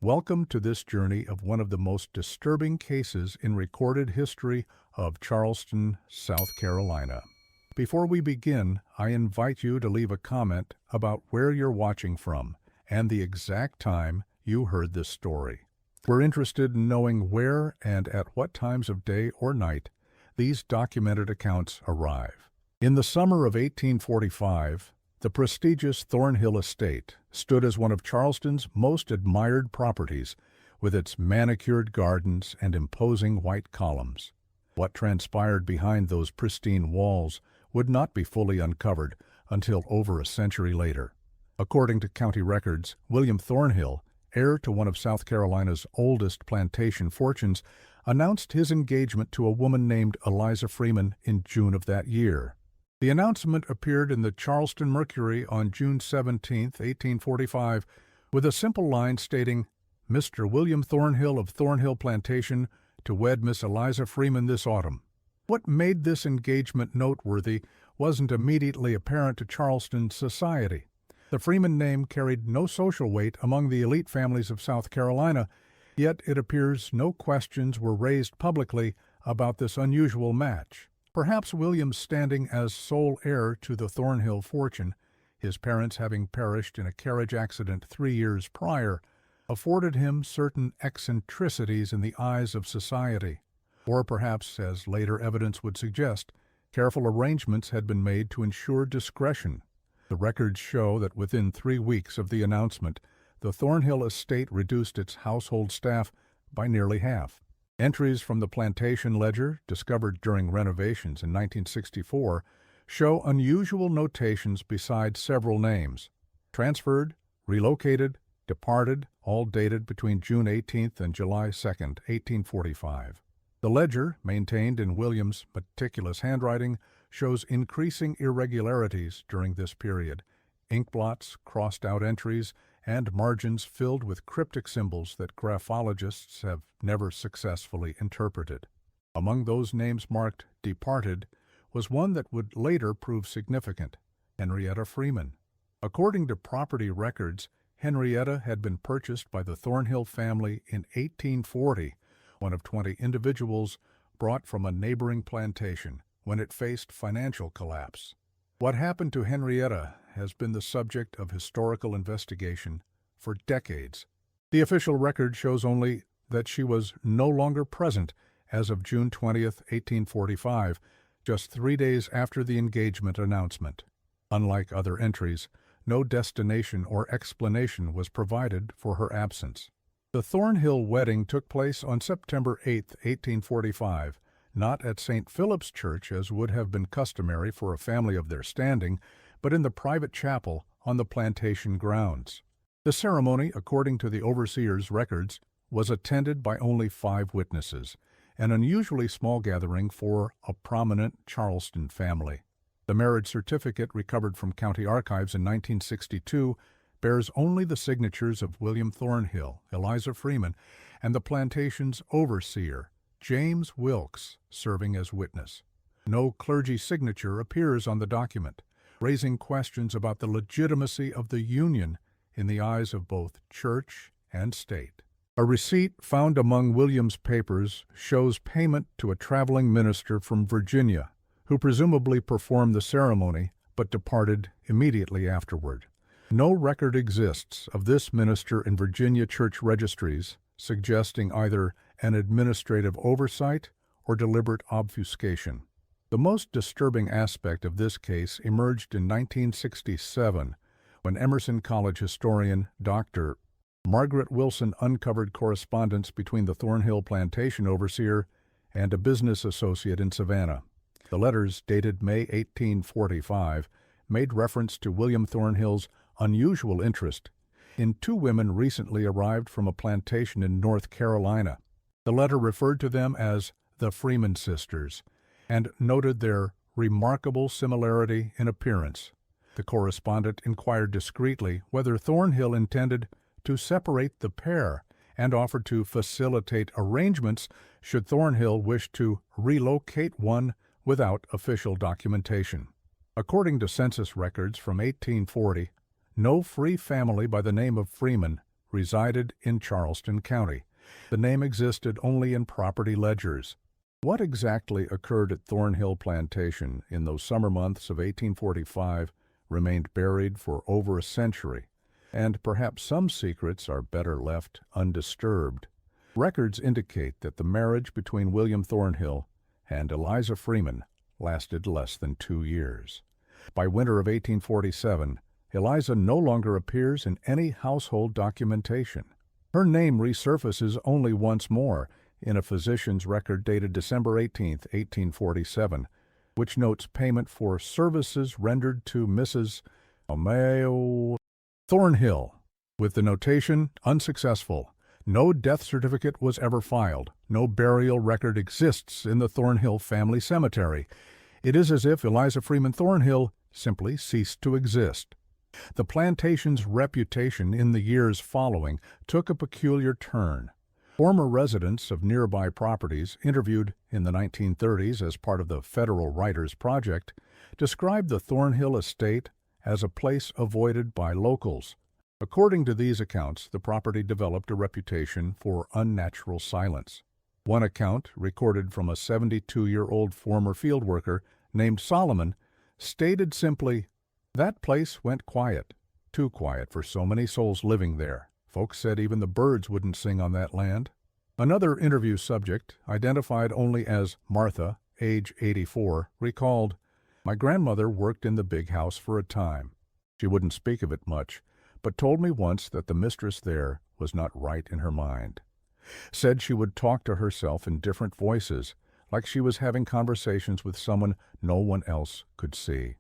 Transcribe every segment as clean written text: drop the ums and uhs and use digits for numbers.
Welcome to this journey of one of the most disturbing cases in recorded history of Charleston, South Carolina. Before we begin, I invite you to leave a comment about where you're watching from and the exact time you heard this story. We're interested in knowing where and at what times of day or night these documented accounts arrive. In the summer of 1845, the prestigious Thornhill Estate stood as one of Charleston's most admired properties, with its manicured gardens and imposing white columns. What transpired behind those pristine walls would not be fully uncovered until over a century later. According to county records, William Thornhill, heir to one of South Carolina's oldest plantation fortunes, announced his engagement to a woman named Eliza Freeman in June of that year. The announcement appeared in the Charleston Mercury on June 17, 1845, with a simple line stating, "Mr. William Thornhill of Thornhill Plantation to wed Miss Eliza Freeman this autumn." What made this engagement noteworthy wasn't immediately apparent to Charleston society. The Freeman name carried no social weight among the elite families of South Carolina, yet it appears no questions were raised publicly about this unusual match. Perhaps William's standing as sole heir to the Thornhill fortune, his parents having perished in a carriage accident 3 years prior, afforded him certain eccentricities in the eyes of society. Or perhaps, as later evidence would suggest, careful arrangements had been made to ensure discretion. The records show that within 3 weeks of the announcement, the Thornhill estate reduced its household staff by nearly half. Entries from the Plantation ledger, discovered during renovations in 1964, show unusual notations beside several names: transferred, relocated, departed, all dated between June 18th and July 2nd, 1845. The ledger, maintained in William's meticulous handwriting, shows increasing irregularities during this period: inkblots, crossed-out entries, and margins filled with cryptic symbols that graphologists have never successfully interpreted. Among those names marked "departed" was one that would later prove significant: Henrietta Freeman. According to property records, Henrietta had been purchased by the Thornhill family in 1840, one of 20 individuals brought from a neighboring plantation, when it faced financial collapse. What happened to Henrietta has been the subject of historical investigation for decades. The official record shows only that she was no longer present as of June 20th, 1845, just 3 days after the engagement announcement. Unlike other entries, no destination or explanation was provided for her absence. The Thornhill wedding took place on September 8, 1845, not at St. Philip's Church as would have been customary for a family of their standing, but in the private chapel on the plantation grounds. The ceremony, according to the overseer's records, was attended by only 5 witnesses, an unusually small gathering for a prominent Charleston family. The marriage certificate recovered from county archives in 1962 bears only the signatures of William Thornhill, Eliza Freeman, and the plantation's overseer, James Wilkes, serving as witness. No clergy signature appears on the document, raising questions about the legitimacy of the union in the eyes of both church and state. A receipt found among William's papers shows payment to a traveling minister from Virginia, who presumably performed the ceremony but departed immediately afterward. No record exists of this minister in Virginia church registries, suggesting either an administrative oversight or deliberate obfuscation. The most disturbing aspect of this case emerged in 1967, when Emerson College historian Dr. Margaret Wilson uncovered correspondence between the Thornhill plantation overseer and a business associate in Savannah. The letters, dated May 1845, made reference to William Thornhill's unusual interest in 2 women recently arrived from a plantation in North Carolina. The letter referred to them as the Freeman sisters and noted their remarkable similarity in appearance. The correspondent inquired discreetly whether Thornhill intended to separate the pair and offered to facilitate arrangements should Thornhill wish to relocate one without official documentation. According to census records from 1840, no free family by the name of Freeman resided in Charleston County. The name existed only in property ledgers. What exactly occurred at Thornhill Plantation in those summer months of 1845 remained buried for over a century, and perhaps some secrets are better left undisturbed. Records indicate that the marriage between William Thornhill and Eliza Freeman lasted less than 2 years. By winter of 1847, Eliza no longer appears in any household documentation. Her name resurfaces only once more in a physician's record dated December 18, 1847, which notes payment for services rendered to Mrs. Omeo Thornhill, with the notation unsuccessful. No death certificate was ever filed. No burial record exists in the Thornhill family cemetery. It is as if Eliza Freeman Thornhill simply ceased to exist. The plantation's reputation in the years following took a peculiar turn. Former residents of nearby properties, interviewed in the 1930s as part of the Federal Writers Project, described the Thornhill estate as a place avoided by locals. According to these accounts, the property developed a reputation for unnatural silence. One account, recorded from a 72-year-old former field worker named Solomon, stated simply, "That place went quiet, too quiet for so many souls living there. Folks said even the birds wouldn't sing on that land." Another interview subject, identified only as Martha, age 84, recalled, "My grandmother worked in the big house for a time. She wouldn't speak of it much, but told me once that the mistress there was not right in her mind. Said she would talk to herself in different voices, like she was having conversations with someone no one else could see.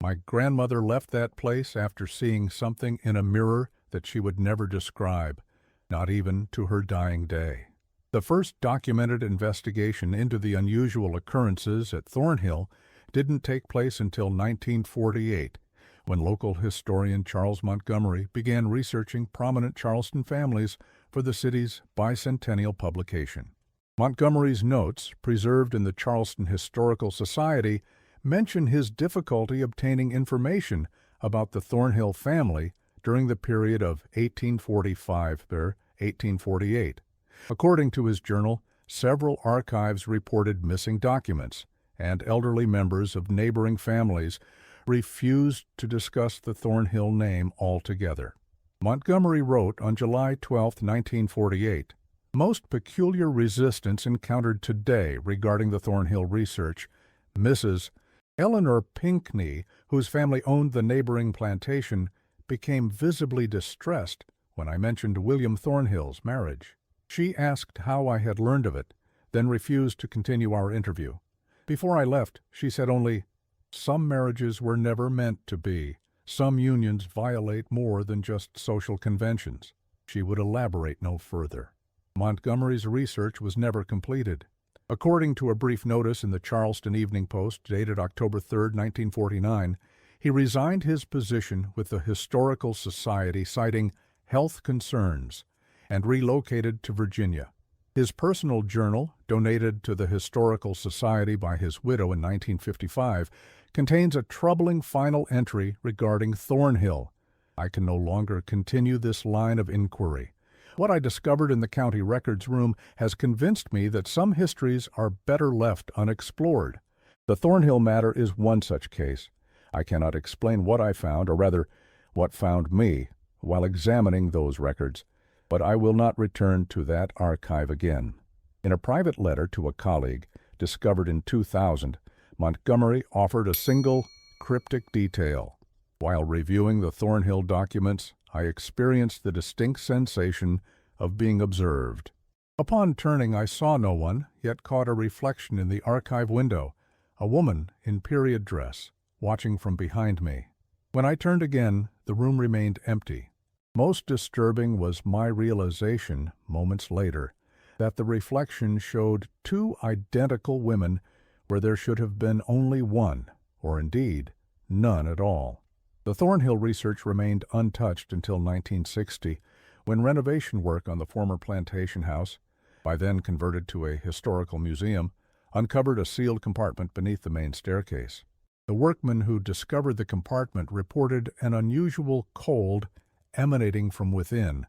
My grandmother left that place after seeing something in a mirror that she would never describe, not even to her dying day." The first documented investigation into the unusual occurrences at Thornhill didn't take place until 1948, when local historian Charles Montgomery began researching prominent Charleston families for the city's bicentennial publication. Montgomery's notes, preserved in the Charleston Historical Society, mention his difficulty obtaining information about the Thornhill family during the period of 1845–1848. According to his journal, several archives reported missing documents, and elderly members of neighboring families refused to discuss the Thornhill name altogether. Montgomery wrote on July 12, 1948, "Most peculiar resistance encountered today regarding the Thornhill research. Mrs. Eleanor Pinckney, whose family owned the neighboring plantation, became visibly distressed when I mentioned William Thornhill's marriage. She asked how I had learned of it, then refused to continue our interview. Before I left, she said only, 'Some marriages were never meant to be. Some unions violate more than just social conventions.' She would elaborate no further." Montgomery's research was never completed. According to a brief notice in the Charleston Evening Post dated October 3, 1949, he resigned his position with the Historical Society, citing health concerns, and relocated to Virginia. His personal journal, donated to the Historical Society by his widow in 1955, contains a troubling final entry regarding Thornhill. "I can no longer continue this line of inquiry. What I discovered in the county records room has convinced me that some histories are better left unexplored. The Thornhill matter is one such case. I cannot explain what I found, or rather, what found me, while examining those records, but I will not return to that archive again." In a private letter to a colleague, discovered in 2000, Montgomery offered a single cryptic detail. "While reviewing the Thornhill documents, I experienced the distinct sensation of being observed. Upon turning, I saw no one, yet caught a reflection in the archive window, a woman in period dress, watching from behind me. When I turned again, the room remained empty. Most disturbing was my realization, moments later, that the reflection showed two identical women where there should have been only one, or indeed, none at all." The Thornhill research remained untouched until 1960, when renovation work on the former plantation house, by then converted to a historical museum, uncovered a sealed compartment beneath the main staircase. The workman who discovered the compartment reported an unusual cold emanating from within,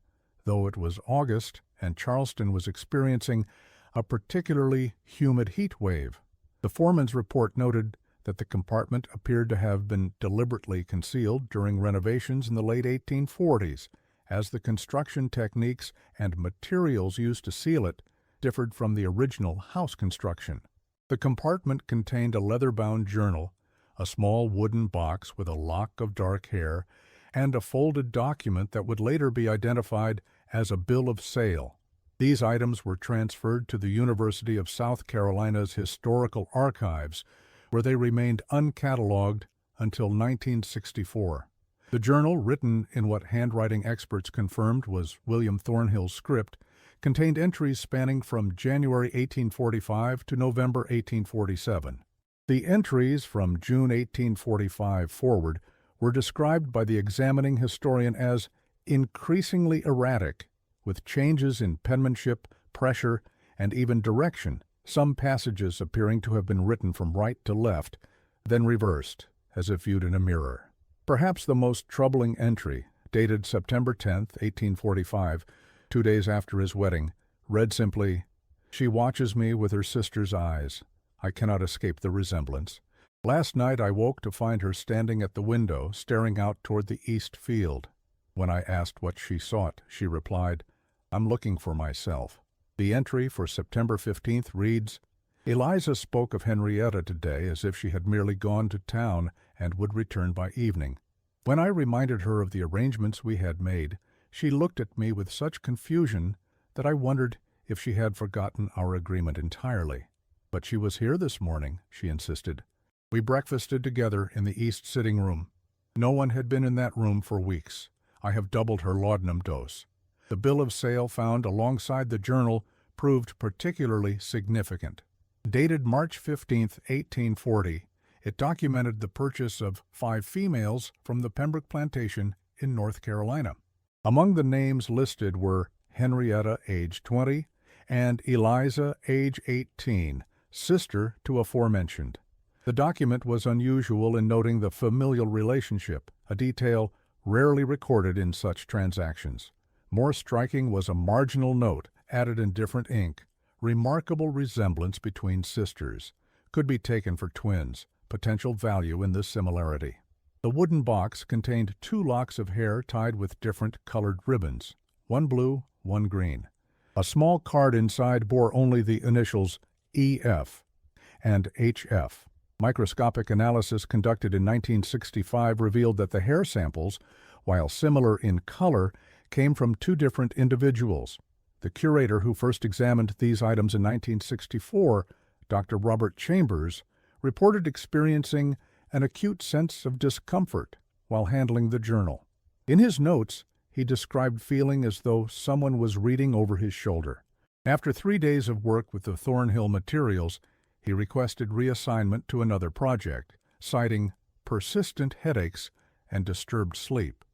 though it was August and Charleston was experiencing a particularly humid heat wave. The foreman's report noted that the compartment appeared to have been deliberately concealed during renovations in the late 1840s, as the construction techniques and materials used to seal it differed from the original house construction. The compartment contained a leather-bound journal, a small wooden box with a lock of dark hair, and a folded document that would later be identified as a bill of sale. These items were transferred to the University of South Carolina's Historical Archives, where they remained uncatalogued until 1964. The journal, written in what handwriting experts confirmed was William Thornhill's script, contained entries spanning from January 1845 to November 1847. The entries from June 1845 forward were described by the examining historian as increasingly erratic, with changes in penmanship, pressure, and even direction, some passages appearing to have been written from right to left, then reversed, as if viewed in a mirror. Perhaps the most troubling entry, dated September 10, 1845, 2 days after his wedding, read simply, "She watches me with her sister's eyes. I cannot escape the resemblance. Last night I woke to find her standing at the window, staring out toward the east field. When I asked what she sought, she replied, 'I'm looking for myself.'" The entry for September 15th reads, "Eliza spoke of Henrietta today as if she had merely gone to town and would return by evening. When I reminded her of the arrangements we had made, she looked at me with such confusion that I wondered if she had forgotten our agreement entirely. But she was here this morning," she insisted. "We breakfasted together in the east sitting room. No one had been in that room for weeks. I have doubled her laudanum dose." The bill of sale found alongside the journal proved particularly significant. Dated March 15, 1840, it documented the purchase of 5 females from the Pembroke Plantation in North Carolina. Among the names listed were Henrietta, age 20, and Eliza, age 18, sister to aforementioned. The document was unusual in noting the familial relationship, a detail rarely recorded in such transactions. More striking was a marginal note, added in different ink. "Remarkable resemblance between sisters. Could be taken for twins. Potential value in this similarity." The wooden box contained 2 locks of hair tied with different colored ribbons, one blue, one green. A small card inside bore only the initials EF and HF. Microscopic analysis conducted in 1965 revealed that the hair samples, while similar in color, came from 2 different individuals. The curator who first examined these items in 1964, Dr. Robert Chambers, reported experiencing an acute sense of discomfort while handling the journal. In his notes, he described feeling as though someone was reading over his shoulder. After 3 days of work with the Thornhill materials, he requested reassignment to another project, citing persistent headaches and disturbed sleep.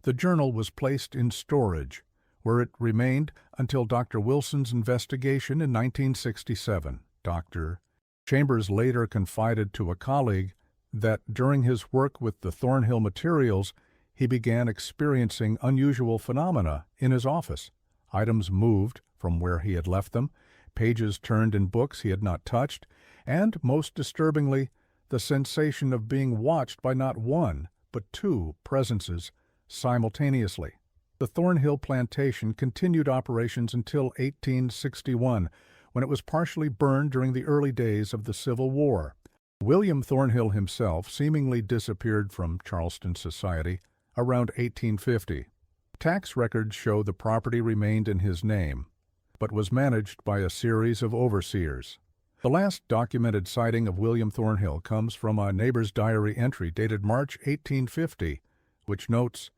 The journal was placed in storage, where it remained until Dr. Wilson's investigation in 1967. Dr. Chambers later confided to a colleague that during his work with the Thornhill materials, he began experiencing unusual phenomena in his office. Items moved from where he had left them, pages turned in books he had not touched, and, most disturbingly, the sensation of being watched by not one, but 2 presences simultaneously. The Thornhill Plantation continued operations until 1861, when it was partially burned during the early days of the Civil War. William Thornhill himself seemingly disappeared from Charleston society around 1850. Tax records show the property remained in his name, but was managed by a series of overseers. The last documented sighting of William Thornhill comes from a neighbor's diary entry dated March 1850, which notes,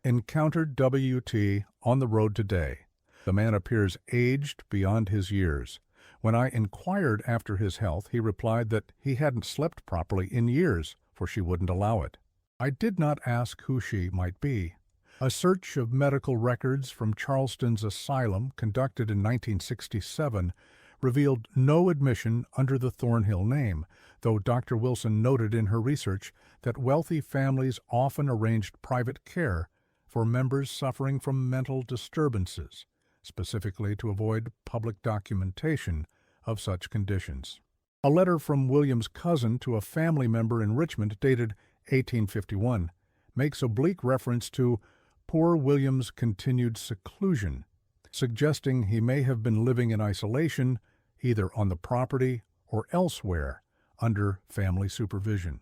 "Encountered W.T. on the road today. The man appears aged beyond his years. When I inquired after his health, he replied that he hadn't slept properly in years, for she wouldn't allow it. I did not ask who she might be." A search of medical records from Charleston's asylum, conducted in 1967, revealed no admission under the Thornhill name, though Dr. Wilson noted in her research that wealthy families often arranged private care for members suffering from mental disturbances, specifically to avoid public documentation of such conditions. A letter from William's cousin to a family member in Richmond dated 1851 makes oblique reference to poor William's continued seclusion, suggesting he may have been living in isolation either on the property or elsewhere under family supervision.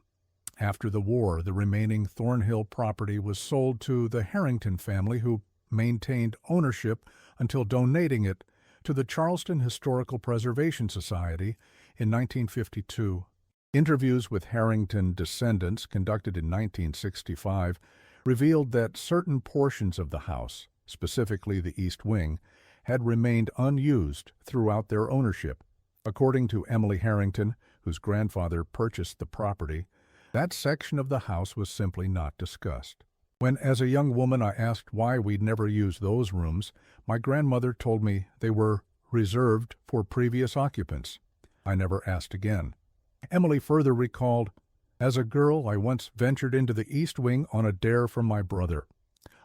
After the war, the remaining Thornhill property was sold to the Harrington family, who maintained ownership until donating it to the Charleston Historical Preservation Society in 1952. Interviews with Harrington descendants conducted in 1965 revealed that certain portions of the house, specifically the East Wing, had remained unused throughout their ownership. According to Emily Harrington, whose grandfather purchased the property, that section of the house was simply not discussed. When, as a young woman, I asked why we'd never used those rooms, my grandmother told me they were reserved for previous occupants. I never asked again. Emily further recalled, "As a girl, I once ventured into the East Wing on a dare from my brother.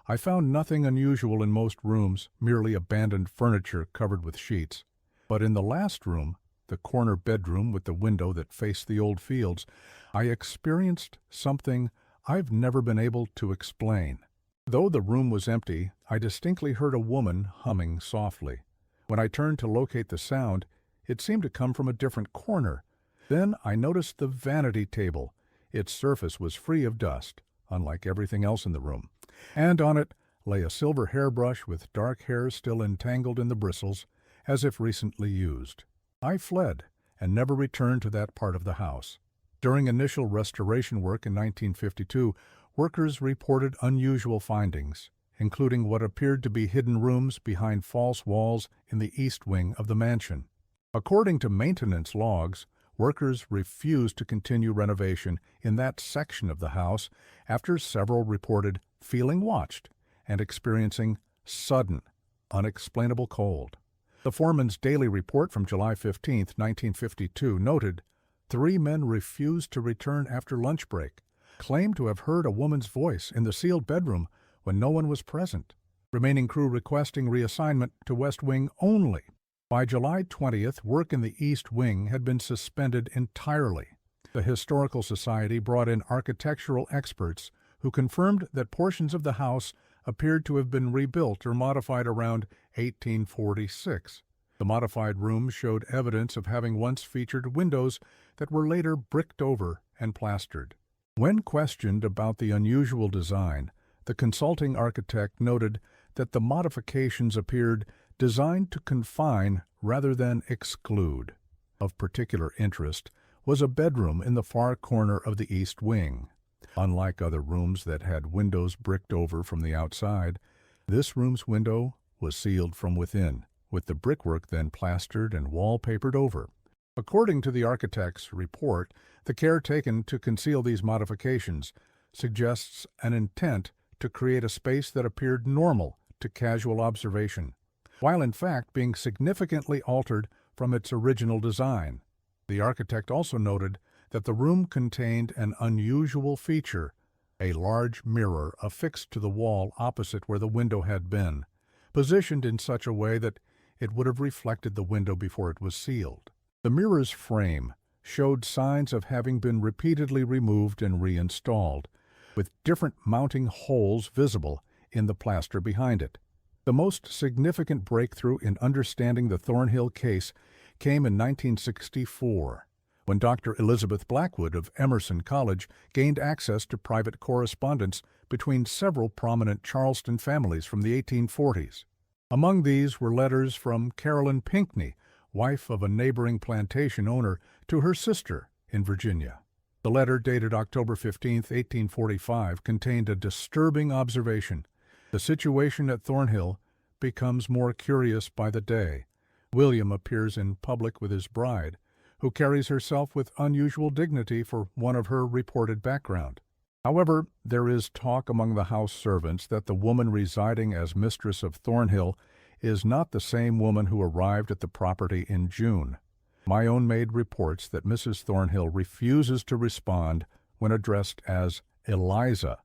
I found nothing unusual in most rooms, merely abandoned furniture covered with sheets. But in the last room, the corner bedroom with the window that faced the old fields, I experienced something I've never been able to explain. Though the room was empty, I distinctly heard a woman humming softly. When I turned to locate the sound, it seemed to come from a different corner. Then I noticed the vanity table. Its surface was free of dust, unlike everything else in the room, and on it lay a silver hairbrush with dark hair still entangled in the bristles, as if recently used. I fled and never returned to that part of the house. During initial restoration work in 1952, workers reported unusual findings, including what appeared to be hidden rooms behind false walls in the east wing of the mansion. According to maintenance logs, workers refused to continue renovation in that section of the house after several reported feeling watched and experiencing sudden, unexplainable cold. The foreman's daily report from July 15, 1952, noted 3 men refused to return after lunch break, claimed to have heard a woman's voice in the sealed bedroom when no one was present. Remaining crew requesting reassignment to West Wing only. By July 20th, work in the East Wing had been suspended entirely. The Historical Society brought in architectural experts who confirmed that portions of the house appeared to have been rebuilt or modified around 1846. The modified rooms showed evidence of having once featured windows that were later bricked over and plastered. When questioned about the unusual design, the consulting architect noted that the modifications appeared designed to confine rather than exclude. Of particular interest was a bedroom in the far corner of the East Wing. Unlike other rooms that had windows bricked over from the outside, this room's window was sealed from within, with the brickwork then plastered and wallpapered over. According to the architect's report, the care taken to conceal these modifications suggests an intent to create a space that appeared normal to casual observation, while in fact being significantly altered from its original design. The architect also noted that the room contained an unusual feature, a large mirror affixed to the wall opposite where the window had been, positioned in such a way that it would have reflected the window before it was sealed. The mirror's frame showed signs of having been repeatedly removed and reinstalled, with different mounting holes visible in the plaster behind it. The most significant breakthrough in understanding the Thornhill case came in 1964, when Dr. Elizabeth Blackwood of Emerson College gained access to private correspondence between several prominent Charleston families from the 1840s. Among these were letters from Carolyn Pinckney, wife of a neighboring plantation owner, to her sister in Virginia. The letter, dated October 15, 1845, contained a disturbing observation. The situation at Thornhill becomes more curious by the day. William appears in public with his bride, who carries herself with unusual dignity for one of her reported background. However, there is talk among the house servants that the woman residing as mistress of Thornhill is not the same woman who arrived at the property in June. My own maid reports that Mrs. Thornhill refuses to respond when addressed as Eliza,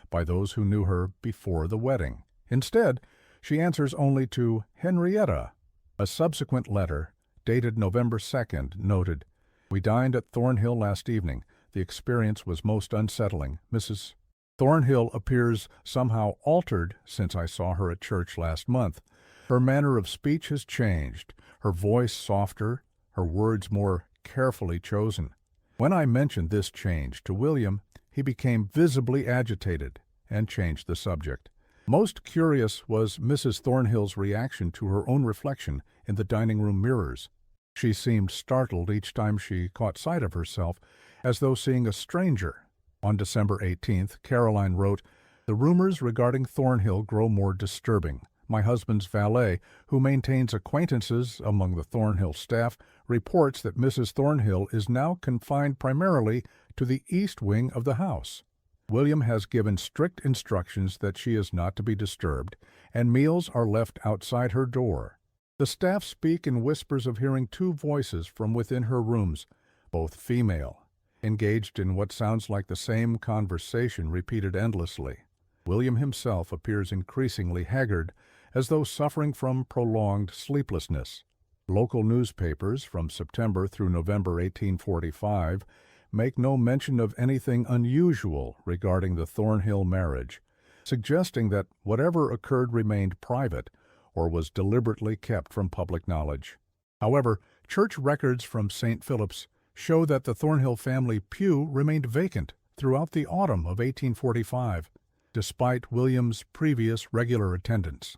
by those who knew her before the wedding. Instead, she answers only to Henrietta. A subsequent letter, dated November 2nd, noted, "We dined at Thornhill last evening. The experience was most unsettling. Mrs. Thornhill appears somehow altered since I saw her at church last month. Her manner of speech has changed, her voice softer, her words more carefully chosen." When I mentioned this change to William, he became visibly agitated and changed the subject. Most curious was Mrs. Thornhill's reaction to her own reflection in the dining room mirrors. She seemed startled each time she caught sight of herself, as though seeing a stranger. On December 18th, Caroline wrote, "The rumors regarding Thornhill grow more disturbing. My husband's valet, who maintains acquaintances among the Thornhill staff, reports that Mrs. Thornhill is now confined primarily to the east wing of the house. William has given strict instructions that she is not to be disturbed, and meals are left outside her door. The staff speak in whispers of hearing two voices from within her rooms, both female, engaged in what sounds like the same conversation repeated endlessly. William himself appears increasingly haggard, as though suffering from prolonged sleeplessness. Local newspapers from September through November 1845 make no mention of anything unusual regarding the Thornhill marriage, suggesting that whatever occurred remained private or was deliberately kept from public knowledge. However, church records from St. Philip's show that the Thornhill family pew remained vacant throughout the autumn of 1845, despite William's previous regular attendance.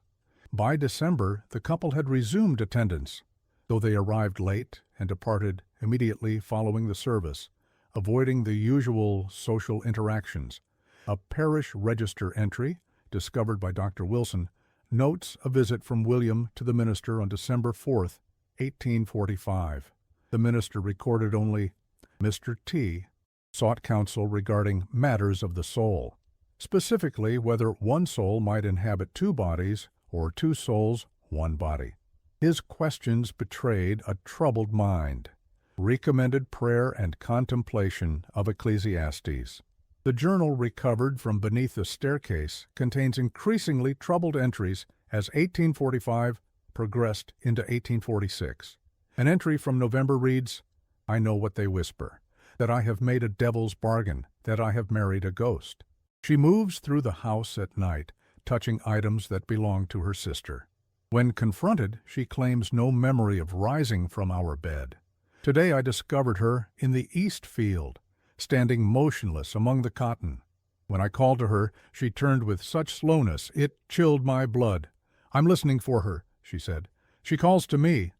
By December, the couple had resumed attendance, though they arrived late and departed immediately following the service, avoiding the usual social interactions. A parish register entry, discovered by Dr. Wilson, notes a visit from William to the minister on December 4th, 1845. The minister recorded only, "Mr. T. sought counsel regarding matters of the soul, specifically whether one soul might inhabit two bodies or two souls, one body. His questions betrayed a troubled mind. Recommended prayer and contemplation of Ecclesiastes." The journal recovered from beneath the staircase contains increasingly troubled entries as 1845 progressed into 1846. An entry from November reads, "I know what they whisper, that I have made a devil's bargain, that I have married a ghost." She moves through the house at night, touching items that belong to her sister. When confronted, she claims no memory of rising from our bed. "Today I discovered her in the east field, standing motionless among the cotton. When I called to her, she turned with such slowness it chilled my blood. 'I'm listening for her,' she said. 'She calls to me.'"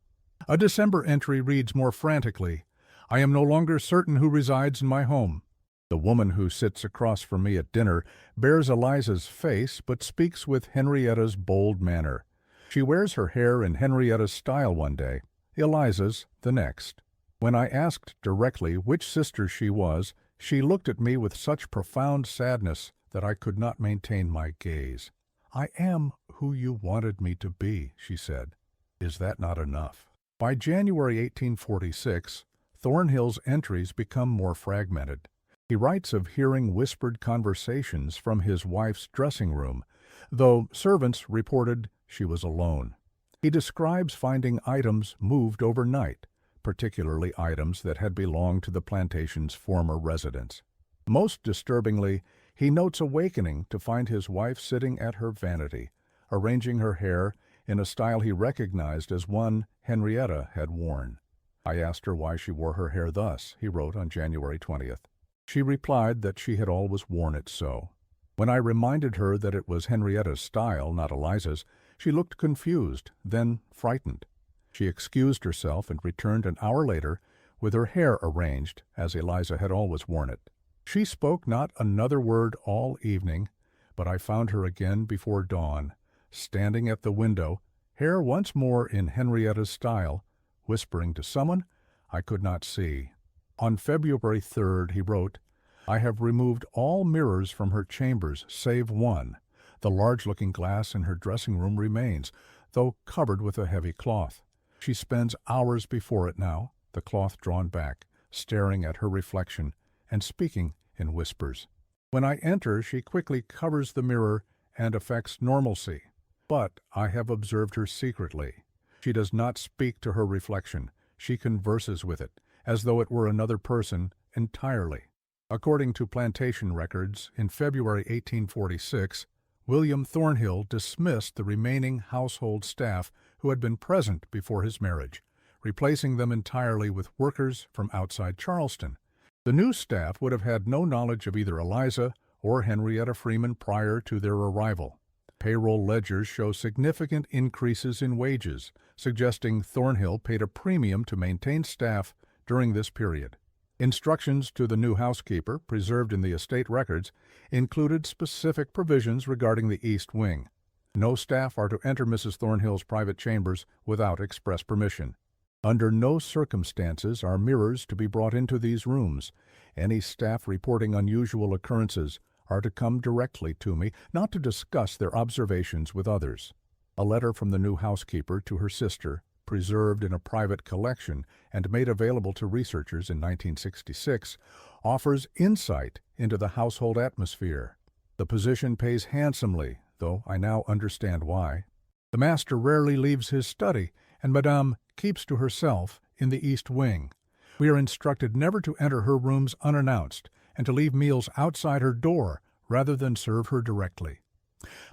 A December entry reads more frantically, "I am no longer certain who resides in my home." The woman who sits across from me at dinner bears Eliza's face but speaks with Henrietta's bold manner. She wears her hair in Henrietta's style one day, Eliza's the next. When I asked directly which sister she was, she looked at me with such profound sadness that I could not maintain my gaze. "I am who you wanted me to be," she said. "Is that not enough?" By January 1846, Thornhill's entries become more fragmented. He writes of hearing whispered conversations from his wife's dressing room, though servants reported she was alone. He describes finding items moved overnight, particularly items that had belonged to the plantation's former residents. Most disturbingly, he notes awakening to find his wife sitting at her vanity, arranging her hair in a style he recognized as one Henrietta had worn. "I asked her why she wore her hair thus," he wrote on January 20th. She replied that she had always worn it so. When I reminded her that it was Henrietta's style, not Eliza's, she looked confused, then frightened. She excused herself and returned an hour later with her hair arranged as Eliza had always worn it. She spoke not another word all evening, but I found her again before dawn, standing at the window, hair once more in Henrietta's style, whispering to someone I could not see. On February 3rd he wrote, "I have removed all mirrors from her chambers save one. The large-looking glass in her dressing-room remains, though covered with a heavy cloth. She spends hours before it now, the cloth drawn back, staring at her reflection and speaking in whispers." When I enter, she quickly covers the mirror and affects normalcy. But I have observed her secretly. She does not speak to her reflection. She converses with it, as though it were another person entirely. According to Plantation records, in February 1846, William Thornhill dismissed the remaining household staff who had been present before his marriage, replacing them entirely with workers from outside Charleston. The new staff would have had no knowledge of either Eliza or Henrietta Freeman prior to their arrival. Payroll ledgers show significant increases in wages, suggesting Thornhill paid a premium to maintain staff during this period. Instructions to the new housekeeper, preserved in the estate records, included specific provisions regarding the East Wing. No staff are to enter Mrs. Thornhill's private chambers without express permission. Under no circumstances are mirrors to be brought into these rooms. Any staff reporting unusual occurrences are to come directly to me, not to discuss their observations with others. A letter from the new housekeeper to her sister, preserved in a private collection and made available to researchers in 1966, offers insight into the household atmosphere. The position pays handsomely, though I now understand why. The master rarely leaves his study, and Madame keeps to herself in the East Wing. We are instructed never to enter her rooms unannounced and to leave meals outside her door rather than serve her directly.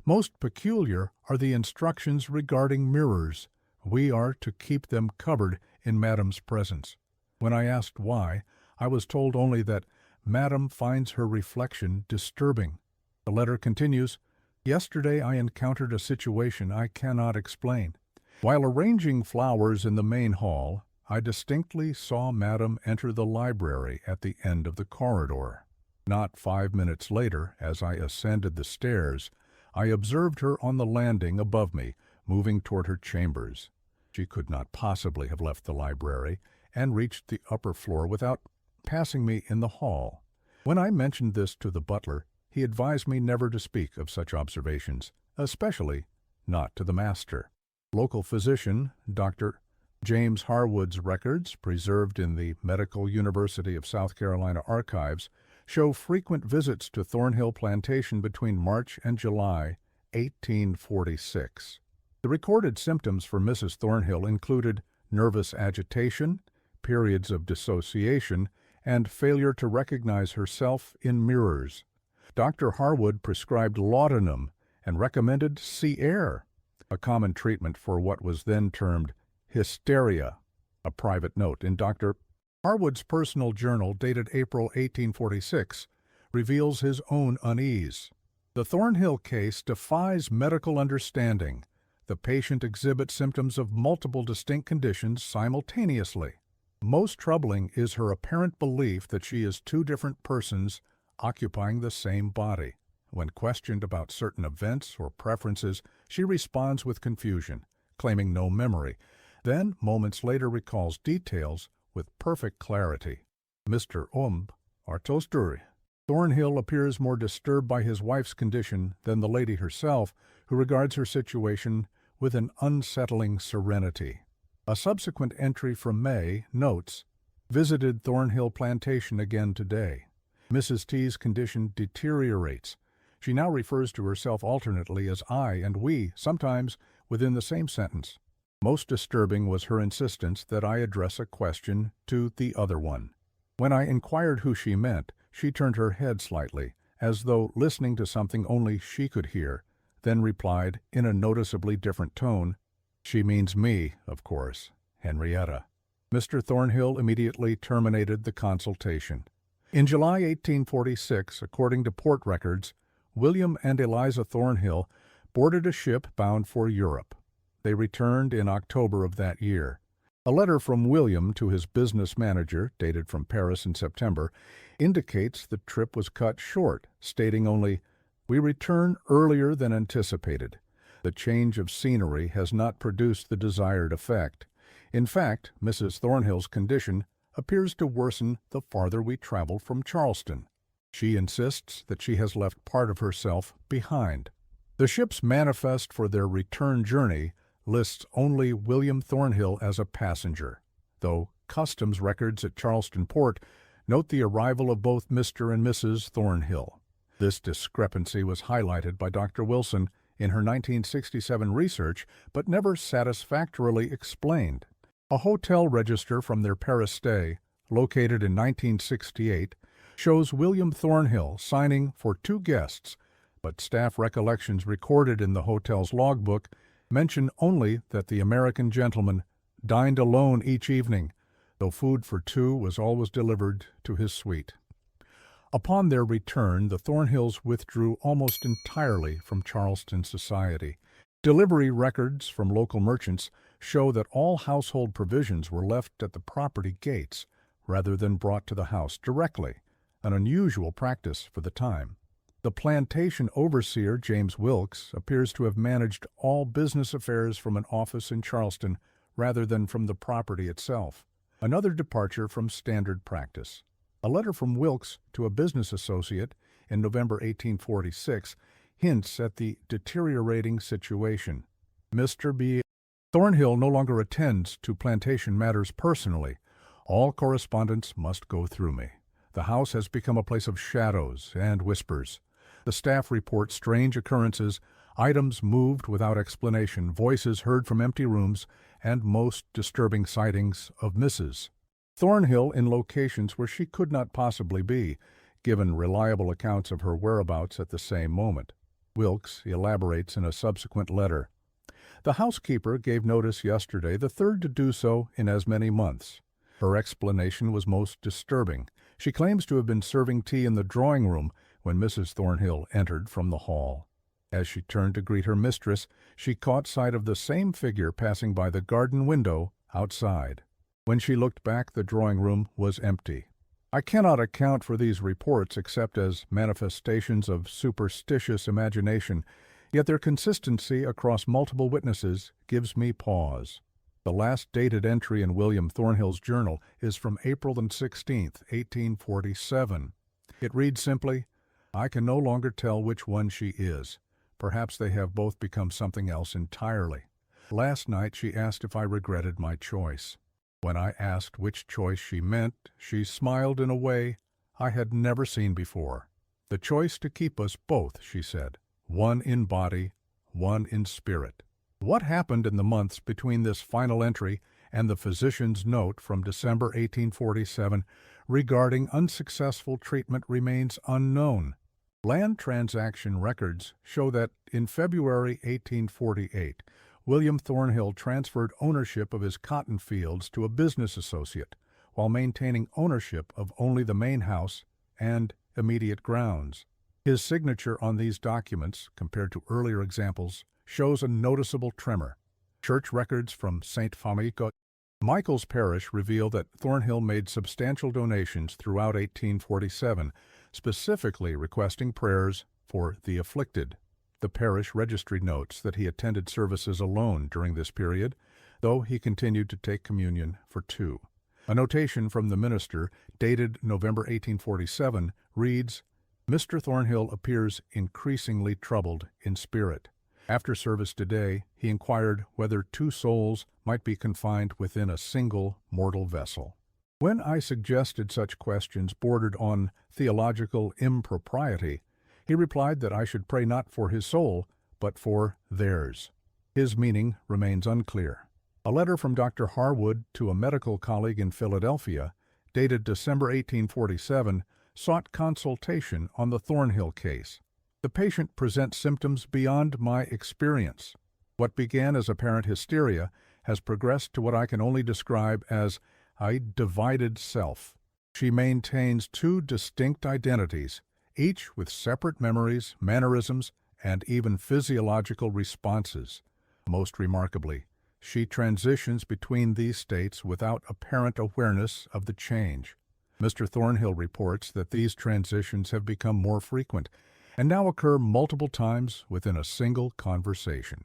Most peculiar are the instructions regarding mirrors. We are to keep them covered in Madame's presence. When I asked why, I was told only that Madame finds her reflection disturbing. The letter continues, "Yesterday I encountered a situation I cannot explain. While arranging flowers in the main hall, I distinctly saw Madame enter the library at the end of the corridor. Not 5 minutes later, as I ascended the stairs, I observed her on the landing above me, moving toward her chambers. She could not possibly have left the library and reached the upper floor without passing me in the hall. When I mentioned this to the butler, he advised me never to speak of such observations, especially not to the master." Local physician, Dr. James Harwood's records, preserved in the Medical University of South Carolina archives, show frequent visits to Thornhill Plantation between March and July 1846. The recorded symptoms for Mrs. Thornhill included nervous agitation, periods of dissociation, and failure to recognize herself in mirrors. Dr. Harwood prescribed laudanum and recommended sea air, a common treatment for what was then termed hysteria. A private note in Dr. Harwood's personal journal, dated April 1846, reveals his own unease. "The Thornhill case defies medical understanding. The patient exhibits symptoms of multiple distinct conditions simultaneously. Most troubling is her apparent belief that she is two different persons occupying the same body. When questioned about certain events or preferences, she responds with confusion, claiming no memory, then moments later recalls details with perfect clarity. Mr. Artosturi. Thornhill appears more disturbed by his wife's condition than the lady herself, who regards her situation with an unsettling serenity." A subsequent entry from May notes, "Visited Thornhill Plantation again today. Mrs. T's condition deteriorates. She now refers to herself alternately as I and we, sometimes within the same sentence. Most disturbing was her insistence that I address a question to the other one. When I inquired who she meant, she turned her head slightly, as though listening to something only she could hear, then replied in a noticeably different tone, 'She means me, of course, Henrietta.' Mr. Thornhill immediately terminated the consultation. In July 1846, according to port records, William and Eliza Thornhill boarded a ship bound for Europe. They returned in October of that year. A letter from William to his business manager, dated from Paris in September, indicates the trip was cut short, stating only, "We return earlier than anticipated. The change of scenery has not produced the desired effect. In fact, Mrs. Thornhill's condition appears to worsen the farther we travel from Charleston. She insists that she has left part of herself behind." The ship's manifest for their return journey lists only William Thornhill as a passenger, though customs records at Charleston port note the arrival of both Mr. and Mrs. Thornhill. This discrepancy was highlighted by Dr. Wilson in her 1967 research, but never satisfactorily explained. A hotel register from their Paris stay, located in 1968, shows William Thornhill signing for 2 guests, but staff recollections recorded in the hotel's logbook mention only that the American gentleman dined alone each evening, though food for 2 was always delivered to his suite. Upon their return, the Thornhills withdrew almost entirely from Charleston society. Delivery records from local merchants show that all household provisions were left at the property gates rather than brought to the house directly, an unusual practice for the time. The plantation overseer, James Wilkes, appears to have managed all business affairs from an office in Charleston rather than from the property itself, another departure from standard practice. A letter from Wilkes to a business associate in November 1846 hints at the deteriorating situation. Mr. B. Thornhill no longer attends to plantation matters personally. All correspondence must go through me. The house has become a place of shadows and whispers. The staff report strange occurrences, items moved without explanation, voices heard from empty rooms, and most disturbing sightings of Mrs. Thornhill in locations where she could not possibly be, given reliable accounts of her whereabouts at the same moment. Wilkes elaborates in a subsequent letter. The housekeeper gave notice yesterday, the third to do so in as many months. Her explanation was most disturbing. She claims to have been serving tea in the drawing room when Mrs. Thornhill entered from the hall. As she turned to greet her mistress, she caught sight of the same figure passing by the garden window outside. When she looked back, the drawing room was empty. I cannot account for these reports except as manifestations of superstitious imagination, yet their consistency across multiple witnesses gives me pause. The last dated entry in William Thornhill's journal is from April 16, 1847. It reads simply, "I can no longer tell which one she is. Perhaps they have both become something else entirely. Last night she asked if I regretted my choice. When I asked which choice she meant, she smiled in a way I had never seen before. The choice to keep us both, she said, one in body, one in spirit." What happened in the months between this final entry and the physician's note from December 1847 regarding unsuccessful treatment remains unknown. Land transaction records show that in February 1848, William Thornhill transferred ownership of his cotton fields to a business associate, while maintaining ownership of only the main house and immediate grounds. His signature on these documents, compared to earlier examples, shows a noticeable tremor. Church records from St. Famico, Michael's Parish reveal that Thornhill made substantial donations throughout 1847, specifically requesting prayers for the afflicted. The parish registry notes that he attended services alone during this period, though he continued to take communion for 2. A notation from the minister, dated November 1847, reads, "Mr. Thornhill appears increasingly troubled in spirit. After service today, he inquired whether 2 souls might be confined within a single mortal vessel." When I suggested such questions bordered on theological impropriety, he replied that I should pray not for his soul, but for theirs. His meaning remains unclear. A letter from Dr. Harwood to a medical colleague in Philadelphia, dated December 1847, sought consultation on the Thornhill case. The patient presents symptoms beyond my experience. What began as apparent hysteria has progressed to what I can only describe as a divided self. She maintains 2 distinct identities, each with separate memories, mannerisms, and even physiological responses. Most remarkably, she transitions between these states without apparent awareness of the change. Mr. Thornhill reports that these transitions have become more frequent and now occur multiple times within a single conversation.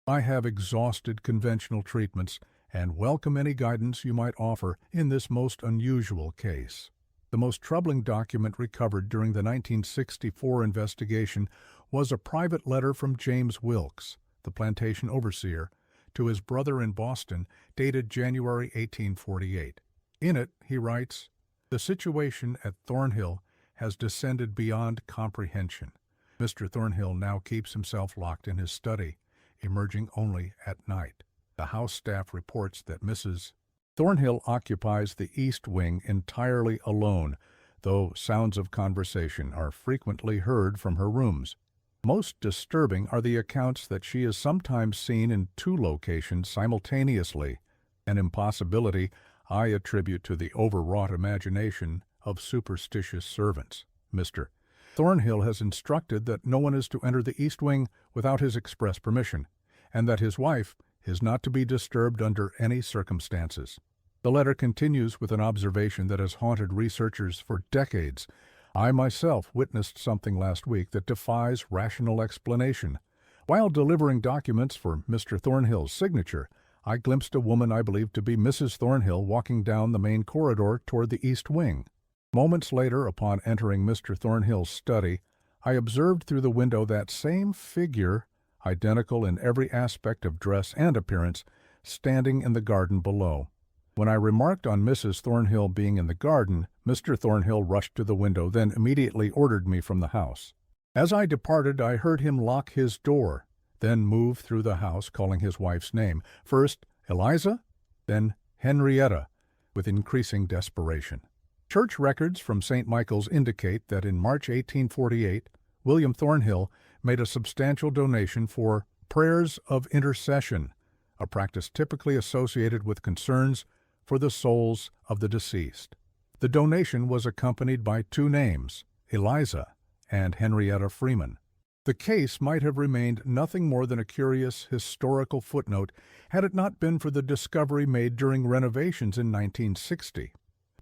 I have exhausted conventional treatments and welcome any guidance you might offer in this most unusual case. The most troubling document recovered during the 1964 investigation was a private letter from James Wilkes, the plantation overseer, to his brother in Boston, dated January 1848. In it, he writes, "The situation at Thornhill has descended beyond comprehension. Mr. Thornhill now keeps himself locked in his study, emerging only at night. The house staff reports that Mrs. Thornhill occupies the east wing entirely alone, though sounds of conversation are frequently heard from her rooms. Most disturbing are the accounts that she is sometimes seen in two locations simultaneously, an impossibility I attribute to the overwrought imagination of superstitious servants. Mr. Thornhill has instructed that no one is to enter the east wing without his express permission, and that his wife is not to be disturbed under any circumstances. The letter continues with an observation that has haunted researchers for decades. I myself witnessed something last week that defies rational explanation. While delivering documents for Mr. Thornhill's signature, I glimpsed a woman I believed to be Mrs. Thornhill walking down the main corridor toward the east wing. Moments later, upon entering Mr. Thornhill's study, I observed through the window that same figure, identical in every aspect of dress and appearance, standing in the garden below. When I remarked on Mrs. Thornhill being in the garden, Mr. Thornhill rushed to the window, then immediately ordered me from the house. As I departed, I heard him lock his door, then move through the house calling his wife's name, first Eliza, then Henrietta, with increasing desperation. Church records from St. Michael's indicate that in March 1848, William Thornhill made a substantial donation for prayers of intercession, a practice typically associated with concerns for the souls of the deceased. The donation was accompanied by two names, Eliza and Henrietta Freeman. The case might have remained nothing more than a curious historical footnote had it not been for the discovery made during renovations in 1960.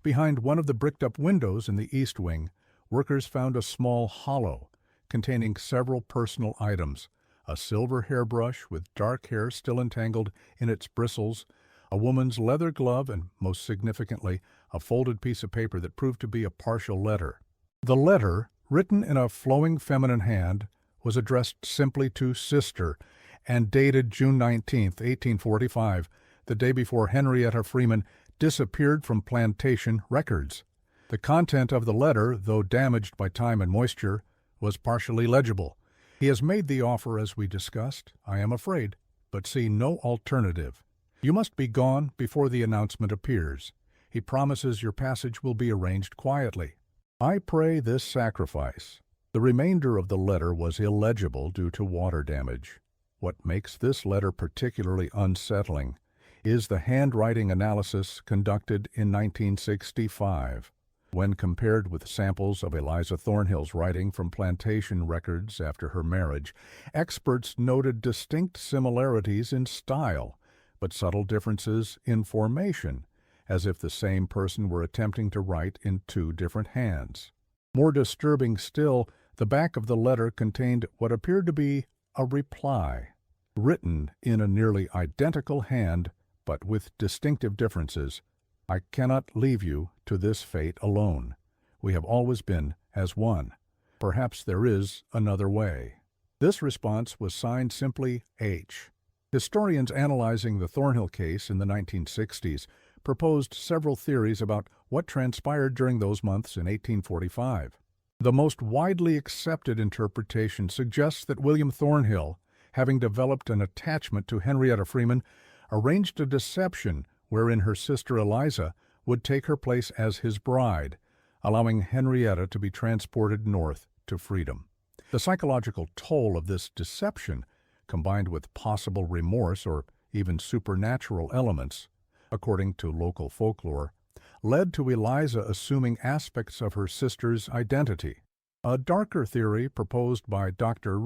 Behind one of the bricked-up windows in the east wing, workers found a small hollow containing several personal items, a silver hairbrush with dark hair still entangled in its bristles, a woman's leather glove, and, most significantly, a folded piece of paper that proved to be a partial letter. The letter, written in a flowing feminine hand, was addressed simply to Sister and dated June 19, 1845, the day before Henrietta Freeman disappeared from Plantation records. The content of the letter, though damaged by time and moisture, was partially legible. He has made the offer as we discussed, I am afraid, but see no alternative. You must be gone before the announcement appears. He promises your passage will be arranged quietly. I pray this sacrifice. The remainder of the letter was illegible due to water damage. What makes this letter particularly unsettling is the handwriting analysis conducted in 1965. When compared with samples of Eliza Thornhill's writing from plantation records after her marriage, experts noted distinct similarities in style, but subtle differences in formation, as if the same person were attempting to write in two different hands. More disturbing still, the back of the letter contained what appeared to be a reply, written in a nearly identical hand, but with distinctive differences. I cannot leave you to this fate alone. We have always been as one. Perhaps there is another way. This response was signed simply H. Historians analyzing the Thornhill case in the 1960s proposed several theories about what transpired during those months in 1845. The most widely accepted interpretation suggests that William Thornhill, having developed an attachment to Henrietta Freeman, arranged a deception wherein her sister Eliza would take her place as his bride, allowing Henrietta to be transported north to freedom. The psychological toll of this deception, combined with possible remorse or even supernatural elements, according to local folklore, led to Eliza assuming aspects of her sister's identity. A darker theory proposed by Dr.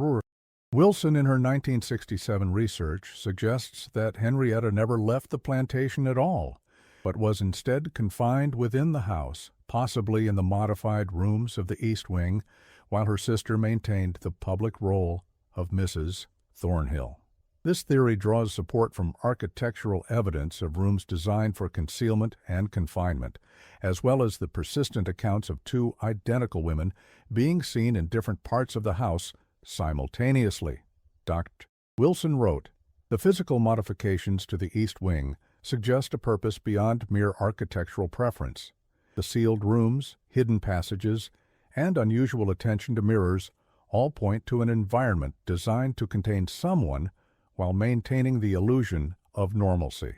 Wilson in her 1967 research suggests that Henrietta never left the plantation at all, but was instead confined within the house, possibly in the modified rooms of the East Wing, while her sister maintained the public role of Mrs. Thornhill. This theory draws support from architectural evidence of rooms designed for concealment and confinement, as well as the persistent accounts of two identical women being seen in different parts of the house simultaneously. Dr. Wilson wrote, "The physical modifications to the East Wing suggest a purpose beyond mere architectural preference. The sealed rooms, hidden passages, and unusual attention to mirrors all point to an environment designed to contain someone while maintaining the illusion of normalcy.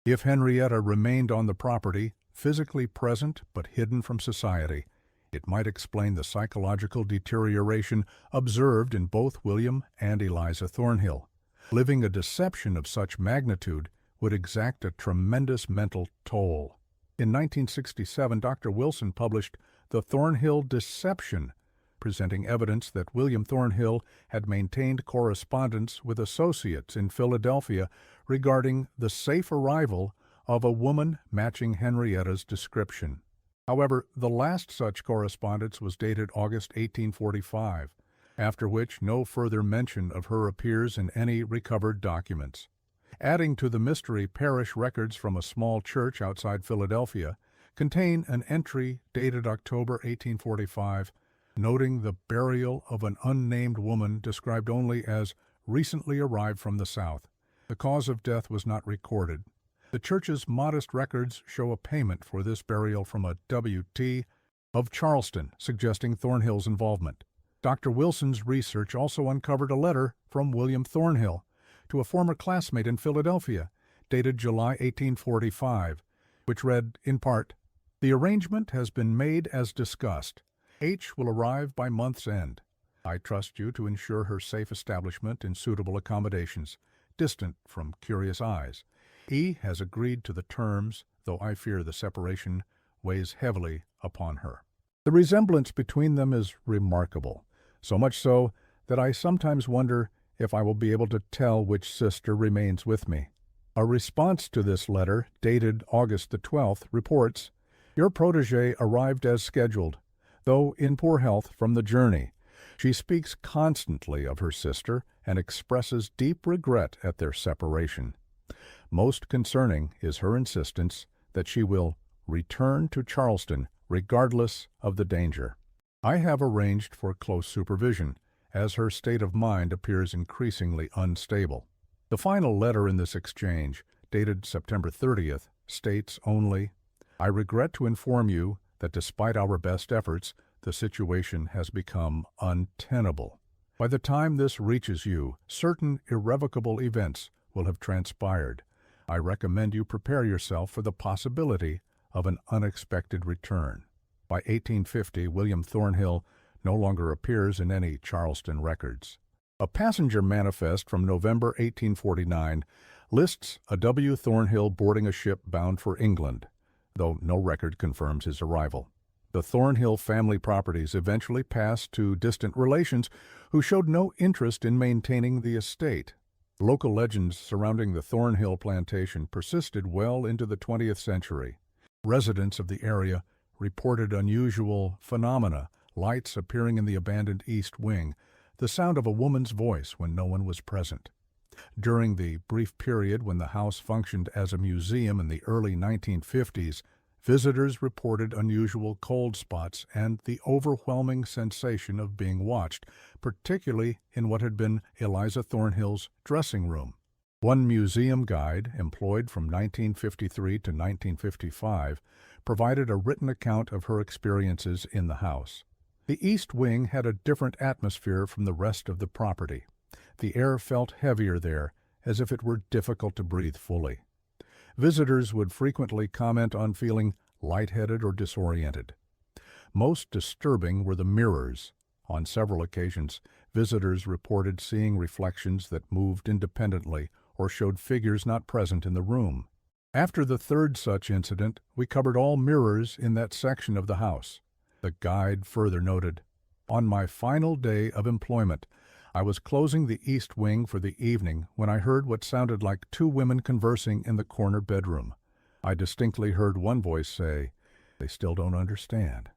If Henrietta remained on the property, physically present but hidden from society, it might explain the psychological deterioration observed in both William and Eliza Thornhill. Living a deception of such magnitude would exact a tremendous mental toll. In 1967, Dr. Wilson published The Thornhill Deception, presenting evidence that William Thornhill had maintained correspondence with associates in Philadelphia regarding the safe arrival of a woman matching Henrietta's description. However, the last such correspondence was dated August 1845, after which no further mention of her appears in any recovered documents. Adding to the mystery, parish records from a small church outside Philadelphia contain an entry dated October 1845, noting the burial of an unnamed woman described only as recently arrived from the South. The cause of death was not recorded. The church's modest records show a payment for this burial from a W.T. of Charleston, suggesting Thornhill's involvement. Dr. Wilson's research also uncovered a letter from William Thornhill to a former classmate in Philadelphia, dated July 1845, which read, in part, "The arrangement has been made as discussed. H will arrive by month's end. I trust you to ensure her safe establishment in suitable accommodations, distant from curious eyes. E has agreed to the terms, though I fear the separation weighs heavily upon her." The resemblance between them is remarkable, so much so that I sometimes wonder if I will be able to tell which sister remains with me. A response to this letter, dated August the 12th, reports, "Your protégée arrived as scheduled, though in poor health from the journey. She speaks constantly of her sister and expresses deep regret at their separation. Most concerning is her insistence that she will return to Charleston regardless of the danger. I have arranged for close supervision, as her state of mind appears increasingly unstable." The final letter in this exchange, dated September 30th, states only, "I regret to inform you that despite our best efforts, the situation has become untenable. By the time this reaches you, certain irrevocable events will have transpired. I recommend you prepare yourself for the possibility of an unexpected return." By 1850, William Thornhill no longer appears in any Charleston records. A passenger manifest from November 1849 lists a W. Thornhill boarding a ship bound for England, though no record confirms his arrival. The Thornhill family properties eventually passed to distant relations who showed no interest in maintaining the estate. Local legends surrounding the Thornhill plantation persisted well into the 20th century. Residents of the area reported unusual phenomena, lights appearing in the abandoned east wing, the sound of a woman's voice when no one was present. During the brief period when the house functioned as a museum in the early 1950s, visitors reported unusual cold spots and the overwhelming sensation of being watched, particularly in what had been Eliza Thornhill's dressing room. One museum guide, employed from 1953 to 1955, provided a written account of her experiences in the house. The east wing had a different atmosphere from the rest of the property. The air felt heavier there, as if it were difficult to breathe fully. Visitors would frequently comment on feeling lightheaded or disoriented. Most disturbing were the mirrors. On several occasions, visitors reported seeing reflections that moved independently or showed figures not present in the room. After the third such incident, we covered all mirrors in that section of the house. The guide further noted, "On my final day of employment, I was closing the east wing for the evening when I heard what sounded like two women conversing in the corner bedroom. I distinctly heard one voice say, 'They still don't understand.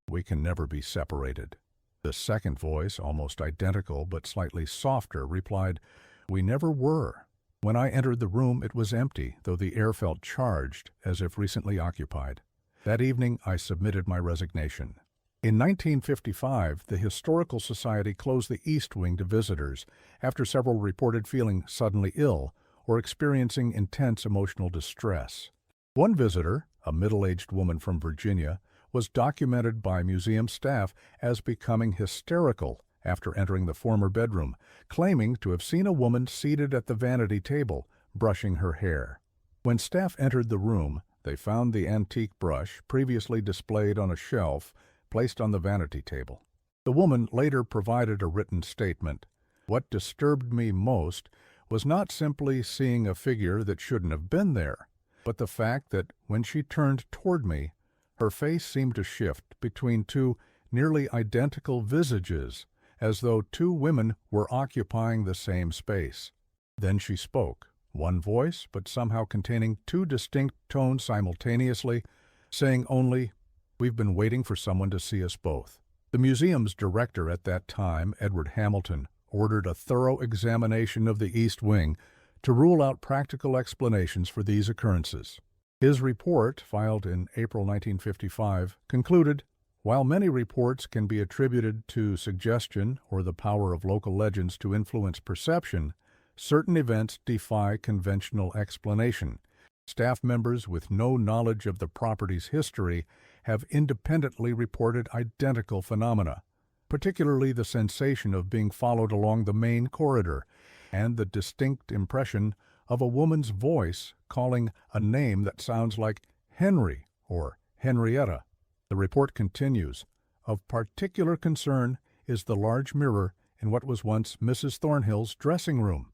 We can never be separated.' The second voice, almost identical but slightly softer, replied, 'We never were.' When I entered the room, it was empty, though the air felt charged, as if recently occupied. That evening, I submitted my resignation." In 1955, the Historical Society closed the East Wing to visitors after several reported feeling suddenly ill or experiencing intense emotional distress. One visitor, a middle-aged woman from Virginia, was documented by museum staff as becoming hysterical after entering the former bedroom, claiming to have seen a woman seated at the vanity table, brushing her hair. When staff entered the room, they found the antique brush previously displayed on a shelf placed on the vanity table. The woman later provided a written statement. What disturbed me most was not simply seeing a figure that shouldn't have been there, but the fact that when she turned toward me, her face seemed to shift between two nearly identical visages, as though two women were occupying the same space. Then she spoke, one voice, but somehow containing two distinct tones simultaneously, saying only, "We've been waiting for someone to see us both." The museum's director at that time, Edward Hamilton, ordered a thorough examination of the East Wing to rule out practical explanations for these occurrences. His report, filed in April 1955, concluded, while many reports can be attributed to suggestion or the power of local legends to influence perception, certain events defy conventional explanation. Staff members with no knowledge of the property's history have independently reported identical phenomena, particularly the sensation of being followed along the main corridor and the distinct impression of a woman's voice calling a name that sounds like Henry or Henrietta. The report continues, of particular concern is the large mirror in what was once Mrs. Thornhill's dressing room.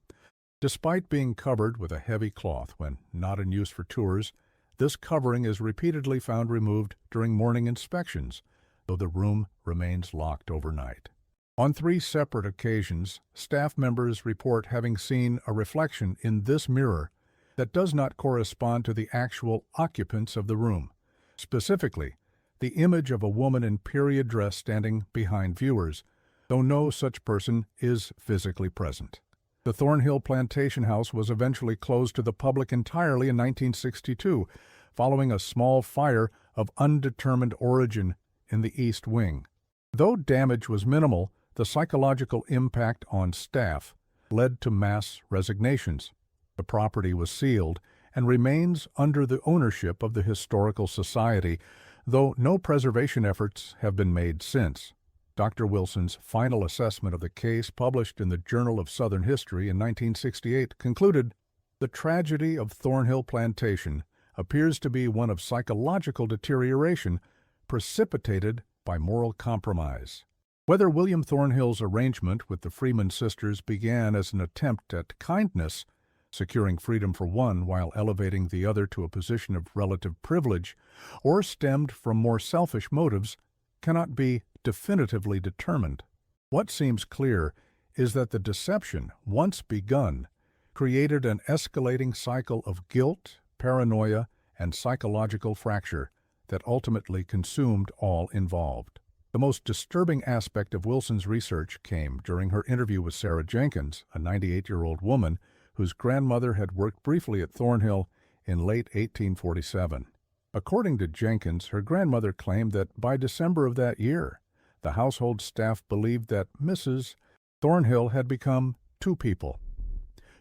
Despite being covered with a heavy cloth when not in use for tours, this covering is repeatedly found removed during morning inspections, though the room remains locked overnight. On 3 separate occasions, staff members report having seen a reflection in this mirror that does not correspond to the actual occupants of the room. Specifically, the image of a woman in period dress standing behind viewers, though no such person is physically present. The Thornhill Plantation House was eventually closed to the public entirely in 1962, following a small fire of undetermined origin in the East Wing. Though damage was minimal, the psychological impact on staff led to mass resignations. The property was sealed and remains under the ownership of the Historical Society, though no preservation efforts have been made since. Dr. Wilson's final assessment of the case, published in the Journal of Southern History in 1968, concluded, "The tragedy of Thornhill Plantation appears to be one of psychological deterioration precipitated by moral compromise." Whether William Thornhill's arrangement with the Freeman sisters began as an attempt at kindness, securing freedom for one while elevating the other to a position of relative privilege, or stemmed from more selfish motives, cannot be definitively determined. What seems clear is that the deception, once begun, created an escalating cycle of guilt, paranoia, and psychological fracture that ultimately consumed all involved. The most disturbing aspect of Wilson's research came during her interview with Sarah Jenkins, a 98-year-old woman whose grandmother had worked briefly at Thornhill in late 1847. According to Jenkins, her grandmother claimed that by December of that year, the household staff believed that Mrs. Thornhill had become two people.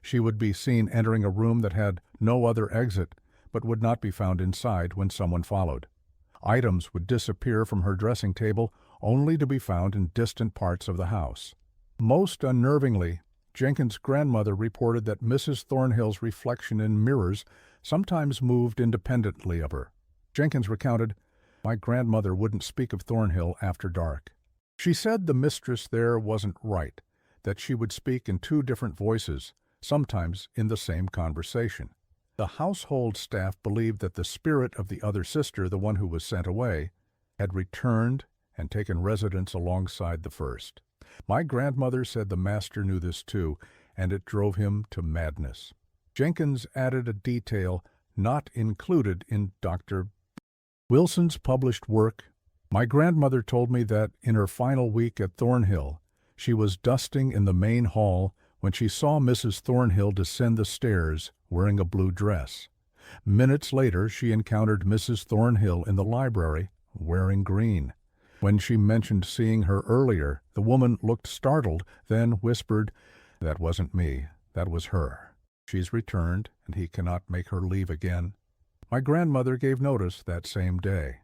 She would be seen entering a room that had no other exit, but would not be found inside when someone followed. Items would disappear from her dressing table, only to be found in distant parts of the house. Most unnervingly, Jenkins' grandmother reported that Mrs. Thornhill's reflection in mirrors sometimes moved independently of her. Jenkins recounted, "My grandmother wouldn't speak of Thornhill after dark. She said the mistress there wasn't right, that she would speak in 2 different voices, sometimes in the same conversation. The household staff believed that the spirit of the other sister, the one who was sent away, had returned and taken residence alongside the first. My grandmother said the master knew this too, and it drove him to madness." Jenkins added a detail not included in Dr. Wilson's published work. "My grandmother told me that in her final week at Thornhill, she was dusting in the main hall when she saw Mrs. Thornhill descend the stairs wearing a blue dress. Minutes later, she encountered Mrs. Thornhill in the library wearing green. When she mentioned seeing her earlier, the woman looked startled, then whispered, 'That wasn't me, that was her. She's returned, and he cannot make her leave again.' My grandmother gave notice that same day."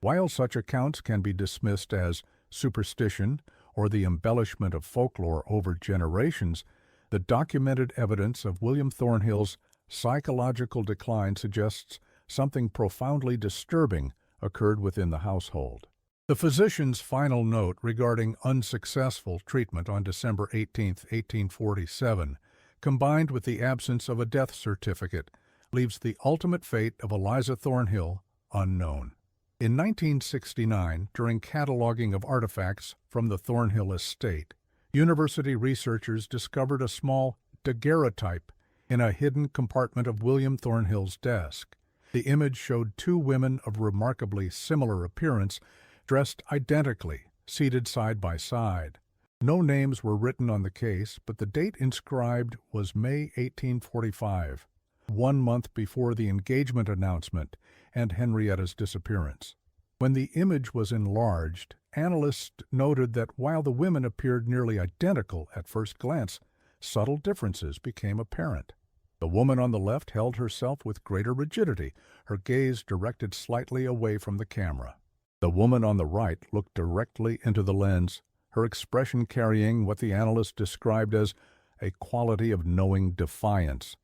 While such accounts can be dismissed as superstition or the embellishment of folklore over generations, the documented evidence of William Thornhill's psychological decline suggests something profoundly disturbing occurred within the household. The physician's final note regarding unsuccessful treatment on December 18, 1847, combined with the absence of a death certificate, leaves the ultimate fate of Eliza Thornhill unknown. In 1969, during cataloging of artifacts from the Thornhill estate, university researchers discovered a small daguerreotype in a hidden compartment of William Thornhill's desk. The image showed two women of remarkably similar appearance, dressed identically, seated side by side. No names were written on the case, but the date inscribed was May 1845, 1 month before the engagement announcement and Henrietta's disappearance. When the image was enlarged, analysts noted that while the women appeared nearly identical at first glance, subtle differences became apparent. The woman on the left held herself with greater rigidity, her gaze directed slightly away from the camera. The woman on the right looked directly into the lens, her expression carrying what the analyst described as a quality of knowing defiance.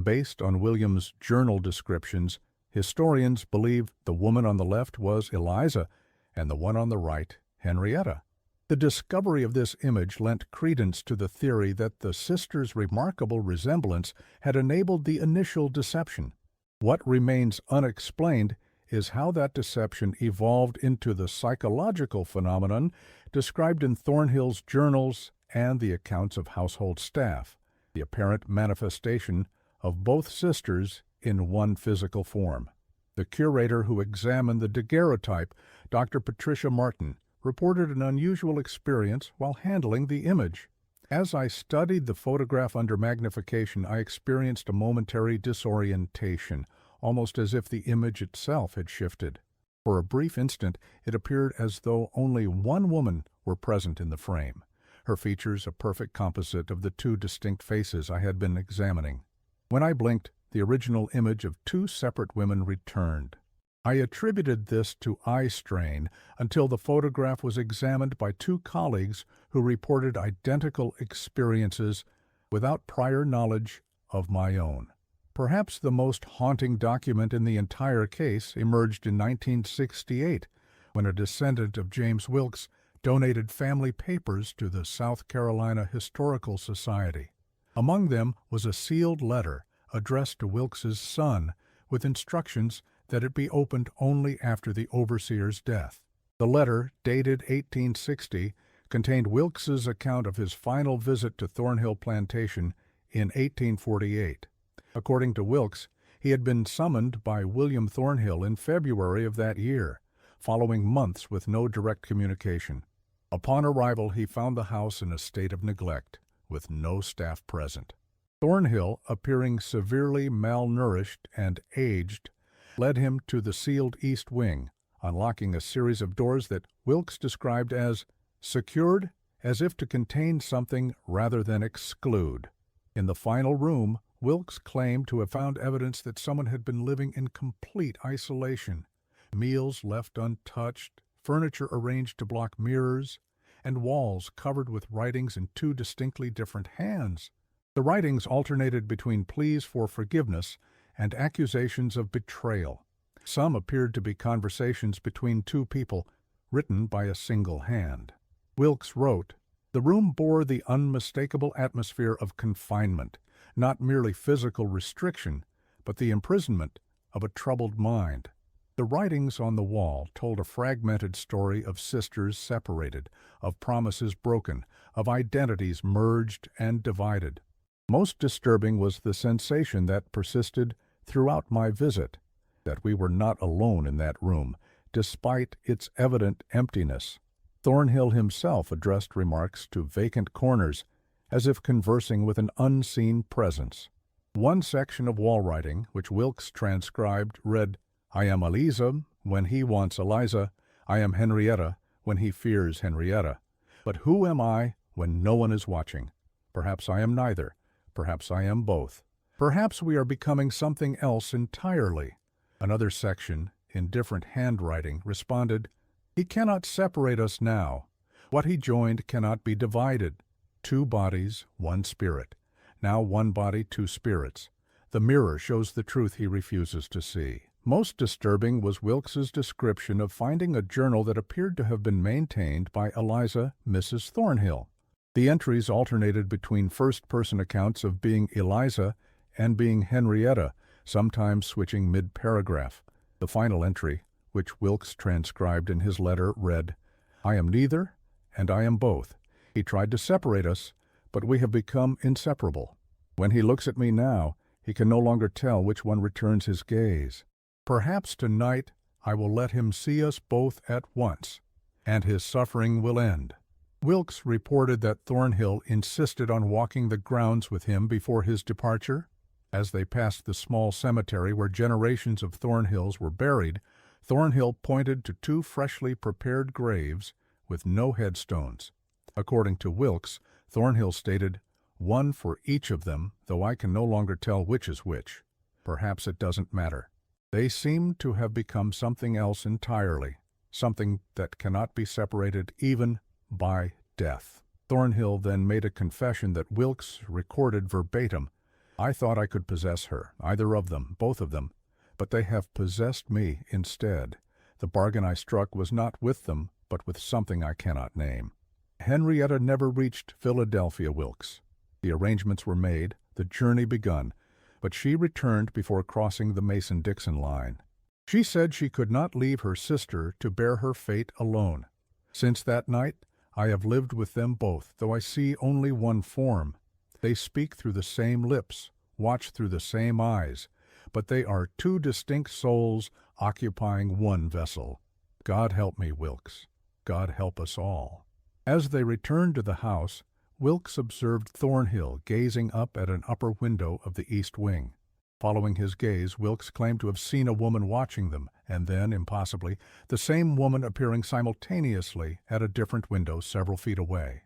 Based on William's journal descriptions, historians believe the woman on the left was Eliza and the one on the right Henrietta. The discovery of this image lent credence to the theory that the sisters' remarkable resemblance had enabled the initial deception. What remains unexplained is how that deception evolved into the psychological phenomenon described in Thornhill's journals and the accounts of household staff, the apparent manifestation of both sisters in one physical form. The curator who examined the daguerreotype, Dr. Patricia Martin, reported an unusual experience while handling the image. As I studied the photograph under magnification, I experienced a momentary disorientation, almost as if the image itself had shifted. For a brief instant, it appeared as though only one woman were present in the frame, her features a perfect composite of the two distinct faces I had been examining. When I blinked, the original image of two separate women returned. I attributed this to eye strain until the photograph was examined by two colleagues who reported identical experiences without prior knowledge of my own. Perhaps the most haunting document in the entire case emerged in 1968, when a descendant of James Wilkes donated family papers to the South Carolina Historical Society. Among them was a sealed letter addressed to Wilkes's son with instructions that it be opened only after the overseer's death. The letter, dated 1860, contained Wilkes's account of his final visit to Thornhill Plantation in 1848. According to Wilkes, he had been summoned by William Thornhill in February of that year, following months with no direct communication. Upon arrival, he found the house in a state of neglect, with no staff present. Thornhill, appearing severely malnourished and aged, led him to the sealed east wing, unlocking a series of doors that Wilkes described as secured as if to contain something rather than exclude. In the final room, Wilkes claimed to have found evidence that someone had been living in complete isolation, meals left untouched, furniture arranged to block mirrors, and walls covered with writings in two distinctly different hands. The writings alternated between pleas for forgiveness and accusations of betrayal. Some appeared to be conversations between two people, written by a single hand. Wilkes wrote, "The room bore the unmistakable atmosphere of confinement, not merely physical restriction, but the imprisonment of a troubled mind." The writings on the wall told a fragmented story of sisters separated, of promises broken, of identities merged and divided. Most disturbing was the sensation that persisted throughout my visit, that we were not alone in that room, despite its evident emptiness. Thornhill himself addressed remarks to vacant corners, as if conversing with an unseen presence. One section of wall writing, which Wilkes transcribed, read, "I am Eliza when he wants Eliza. I am Henrietta when he fears Henrietta. But who am I when no one is watching? Perhaps I am neither. Perhaps I am both. Perhaps we are becoming something else entirely." Another section in different handwriting, responded, "He cannot separate us now. What he joined cannot be divided. 2 bodies, 1 spirit. Now 1 body, 2 spirits. The mirror shows the truth he refuses to see." Most disturbing was Wilkes's description of finding a journal that appeared to have been maintained by Eliza, Mrs. Thornhill. The entries alternated between first-person accounts of being Eliza and being Henrietta, sometimes switching mid-paragraph. The final entry, which Wilkes transcribed in his letter, read, "I am neither, and I am both. He tried to separate us, but we have become inseparable. When he looks at me now, he can no longer tell which one returns his gaze. Perhaps tonight I will let him see us both at once, and his suffering will end." Wilkes reported that Thornhill insisted on walking the grounds with him before his departure. As they passed the small cemetery where generations of Thornhills were buried, Thornhill pointed to 2 freshly prepared graves with no headstones. According to Wilkes, Thornhill stated, "One for each of them, though I can no longer tell which is which. Perhaps it doesn't matter. They seem to have become something else entirely, something that cannot be separated even by death." Thornhill then made a confession that Wilkes recorded verbatim. "I thought I could possess her, either of them, both of them, but they have possessed me instead. The bargain I struck was not with them, but with something I cannot name." Henrietta never reached Philadelphia, Wilkes. The arrangements were made, the journey begun, but she returned before crossing the Mason-Dixon line. She said she could not leave her sister to bear her fate alone. "Since that night, I have lived with them both, though I see only one form. They speak through the same lips, watch through the same eyes, but they are 2 distinct souls occupying one vessel. God help me, Wilkes. God help us all." As they returned to the house, Wilkes observed Thornhill gazing up at an upper window of the east wing. Following his gaze, Wilkes claimed to have seen a woman watching them, and then, impossibly, the same woman appearing simultaneously at a different window several feet away.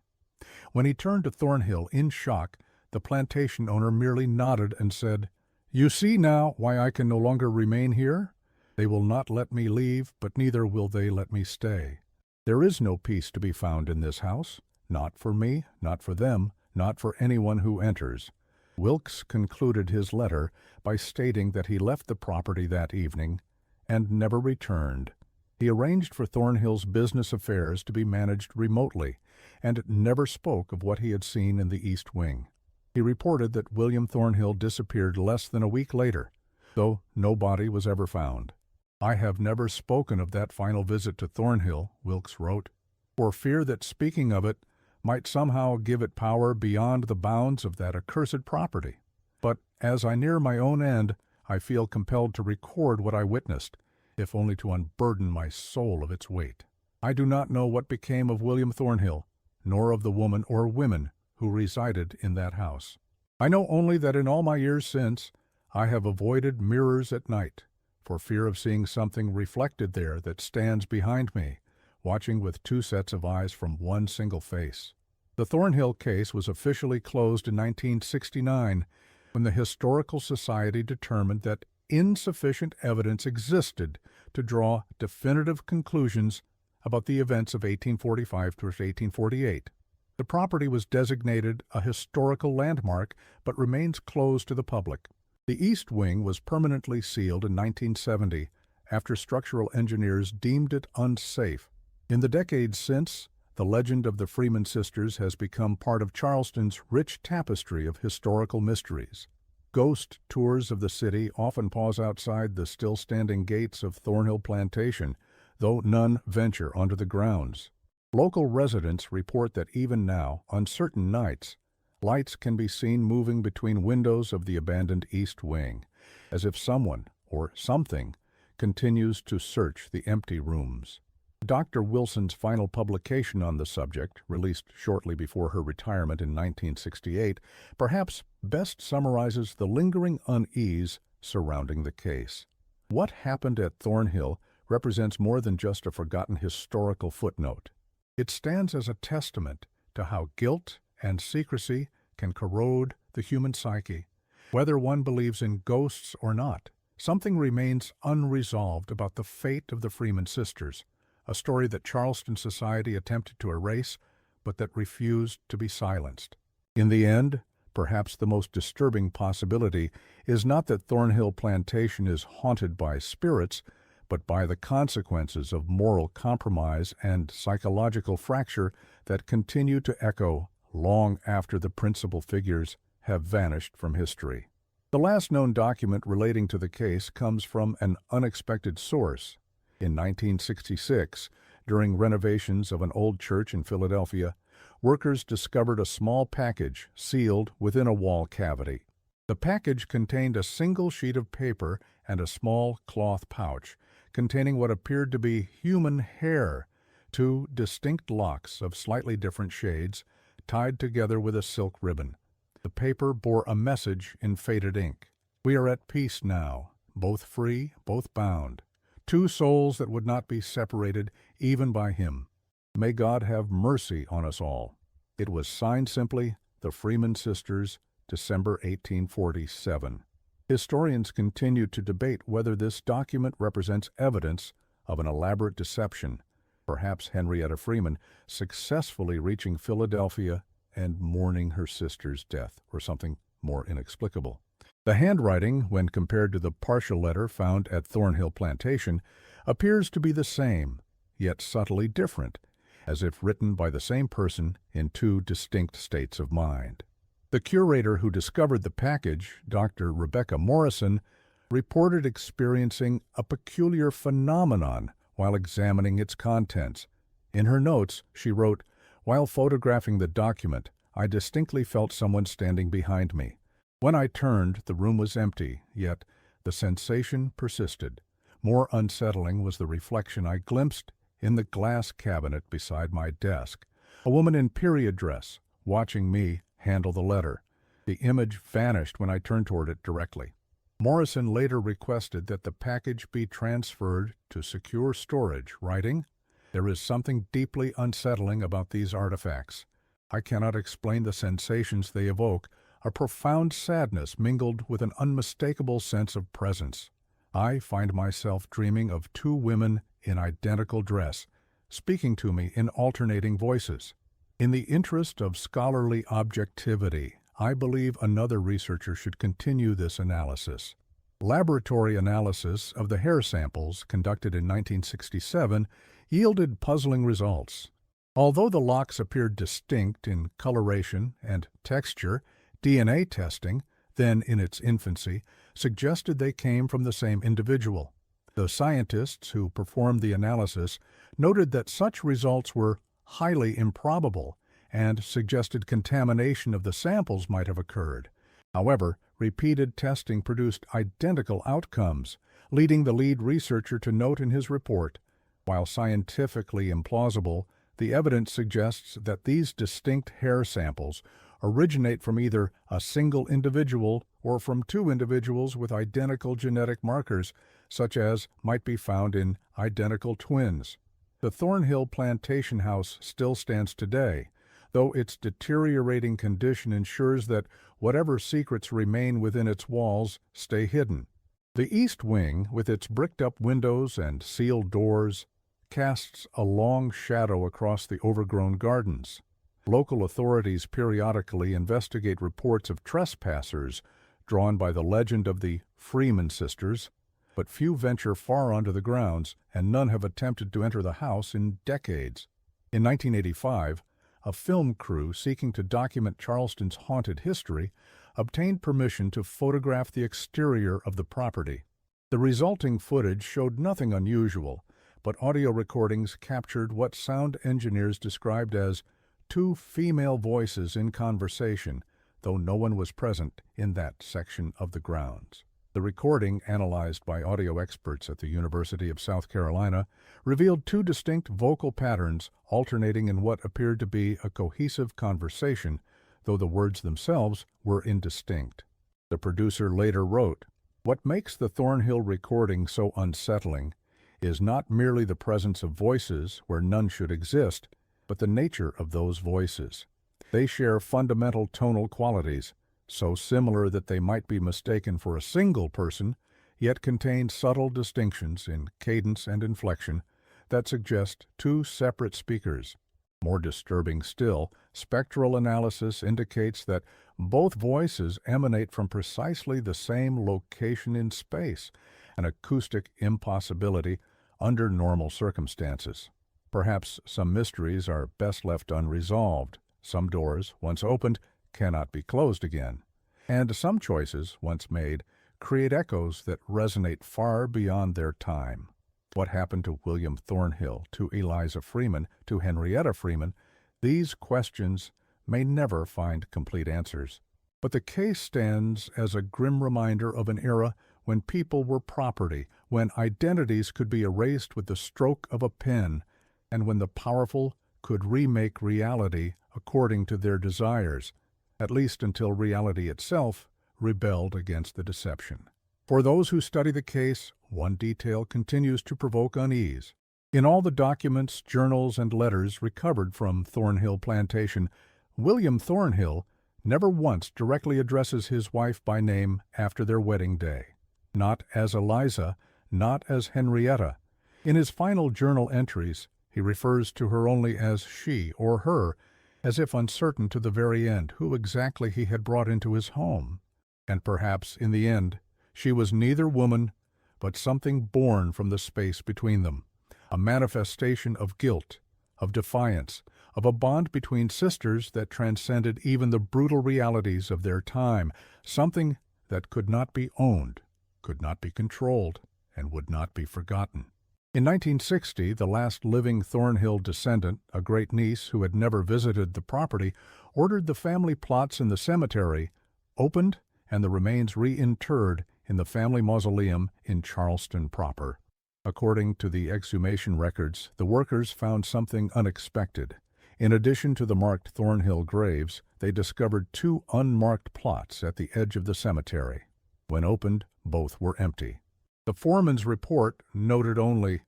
When he turned to Thornhill in shock, the plantation owner merely nodded and said, "You see now why I can no longer remain here? They will not let me leave, but neither will they let me stay. There is no peace to be found in this house, not for me, not for them, not for anyone who enters." Wilkes concluded his letter by stating that he left the property that evening and never returned. He arranged for Thornhill's business affairs to be managed remotely, and never spoke of what he had seen in the East Wing. He reported that William Thornhill disappeared less than a week later, though no body was ever found. "I have never spoken of that final visit to Thornhill," Wilkes wrote, "for fear that speaking of it might somehow give it power beyond the bounds of that accursed property. But as I near my own end, I feel compelled to record what I witnessed, if only to unburden my soul of its weight. I do not know what became of William Thornhill, nor of the woman or women who resided in that house. I know only that in all my years since, I have avoided mirrors at night, for fear of seeing something reflected there that stands behind me, watching with 2 sets of eyes from one single face." The Thornhill case was officially closed in 1969, when the Historical Society determined that insufficient evidence existed to draw definitive conclusions about the events of 1845 to 1848. The property was designated a historical landmark, but remains closed to the public. The East Wing was permanently sealed in 1970 after structural engineers deemed it unsafe. In the decades since, the legend of the Freeman sisters has become part of Charleston's rich tapestry of historical mysteries. Ghost tours of the city often pause outside the still-standing gates of Thornhill Plantation, though none venture onto the grounds. Local residents report that even now, on certain nights, lights can be seen moving between windows of the abandoned East Wing, as if someone, or something, continues to search the empty rooms. Dr. Wilson's final publication on the subject, released shortly before her retirement in 1968, perhaps best summarizes the lingering unease surrounding the case. What happened at Thornhill represents more than just a forgotten historical footnote. It stands as a testament to how guilt and secrecy can corrode the human psyche. Whether one believes in ghosts or not, Something remains unresolved about the fate of the Freeman sisters, a story that Charleston society attempted to erase, but that refused to be silenced. In the end, perhaps the most disturbing possibility is not that Thornhill Plantation is haunted by spirits, but by the consequences of moral compromise and psychological fracture that continue to echo long after the principal figures have vanished from history. The last known document relating to the case comes from an unexpected source. In 1966, during renovations of an old church in Philadelphia, workers discovered a small package sealed within a wall cavity. The package contained a single sheet of paper and a small cloth pouch containing what appeared to be human hair, two distinct locks of slightly different shades, tied together with a silk ribbon. The paper bore a message in faded ink. "We are at peace now, both free, both bound. Two souls that would not be separated even by him. May God have mercy on us all." It was signed simply, "The Freeman Sisters, December 1847. Historians continue to debate whether this document represents evidence of an elaborate deception, perhaps Henrietta Freeman successfully reaching Philadelphia and mourning her sister's death, or something more inexplicable. The handwriting, when compared to the partial letter found at Thornhill Plantation, appears to be the same, yet subtly different, as if written by the same person in two distinct states of mind. The curator who discovered the package, Dr. Rebecca Morrison, reported experiencing a peculiar phenomenon while examining its contents. In her notes, she wrote, "While photographing the document, I distinctly felt someone standing behind me. When I turned, the room was empty, yet the sensation persisted. More unsettling was the reflection I glimpsed in the glass cabinet beside my desk. A woman in period dress, watching me handle the letter. The image vanished when I turned toward it directly." Morrison later requested that the package be transferred to secure storage, writing, "There is something deeply unsettling about these artifacts. I cannot explain the sensations they evoke, a profound sadness mingled with an unmistakable sense of presence. I find myself dreaming of two women in identical dress, speaking to me in alternating voices. In the interest of scholarly objectivity, I believe another researcher should continue this analysis." Laboratory analysis of the hair samples conducted in 1967 yielded puzzling results. Although the locks appeared distinct in coloration and texture, DNA testing, then in its infancy, suggested they came from the same individual. The scientists who performed the analysis noted that such results were highly improbable and suggested contamination of the samples might have occurred. However, repeated testing produced identical outcomes, leading the lead researcher to note in his report, "While scientifically implausible, the evidence suggests that these distinct hair samples originate from either a single individual or from two individuals with identical genetic markers, such as might be found in identical twins." The Thornhill Plantation house still stands today, though its deteriorating condition ensures that whatever secrets remain within its walls stay hidden. The east wing, with its bricked-up windows and sealed doors, casts a long shadow across the overgrown gardens. Local authorities periodically investigate reports of trespassers drawn by the legend of the Freeman sisters, but few venture far onto the grounds, and none have attempted to enter the house in decades. In 1985, a film crew seeking to document Charleston's haunted history obtained permission to photograph the exterior of the property. The resulting footage showed nothing unusual, but audio recordings captured what sound engineers described as two female voices in conversation, though no one was present in that section of the grounds. The recording, analyzed by audio experts at the University of South Carolina, revealed two distinct vocal patterns alternating in what appeared to be a cohesive conversation, though the words themselves were indistinct. The producer later wrote, "What makes the Thornhill recording so unsettling is not merely the presence of voices where none should exist, but the nature of those voices. They share fundamental tonal qualities, so similar that they might be mistaken for a single person, yet contain subtle distinctions in cadence and inflection that suggest two separate speakers. More disturbing still, spectral analysis indicates that both voices emanate from precisely the same location in space, an acoustic impossibility under normal circumstances. Perhaps some mysteries are best left unresolved. Some doors, once opened, cannot be closed again. And some choices, once made, create echoes that resonate far beyond their time. What happened to William Thornhill, to Eliza Freeman, to Henrietta Freeman? These questions may never find complete answers. But the case stands as a grim reminder of an era when people were property, when identities could be erased with the stroke of a pen, and when the powerful could remake reality according to their desires, at least until reality itself rebelled against the deception. For those who study the case, one detail continues to provoke unease. In all the documents, journals, and letters recovered from Thornhill Plantation, William Thornhill never once directly addresses his wife by name after their wedding day. Not as Eliza, not as Henrietta. In his final journal entries, he refers to her only as she or her, as if uncertain to the very end who exactly he had brought into his home. And perhaps, in the end, she was neither woman, but something born from the space between them, a manifestation of guilt, of defiance, of a bond between sisters that transcended even the brutal realities of their time, something that could not be owned, could not be controlled, and would not be forgotten. In 1960, the last living Thornhill descendant, a great-niece who had never visited the property, ordered the family plots in the cemetery opened and the remains reinterred in the family mausoleum in Charleston proper. According to the exhumation records, the workers found something unexpected. In addition to the marked Thornhill graves, they discovered two unmarked plots at the edge of the cemetery. When opened, both were empty. The foreman's report noted only,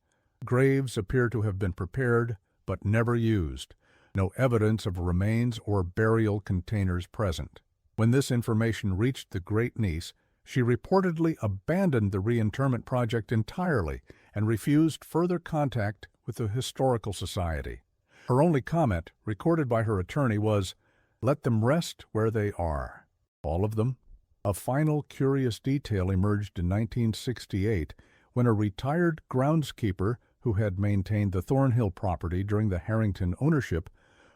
"Graves appear to have been prepared, but never used. No evidence of remains or burial containers present." When this information reached the great-niece, she reportedly abandoned the reinterment project entirely and refused further contact with the Historical Society. Her only comment, recorded by her attorney, was, "Let them rest where they are." All of them? A final curious detail emerged in 1968 when a retired groundskeeper who had maintained the Thornhill property during the Harrington ownership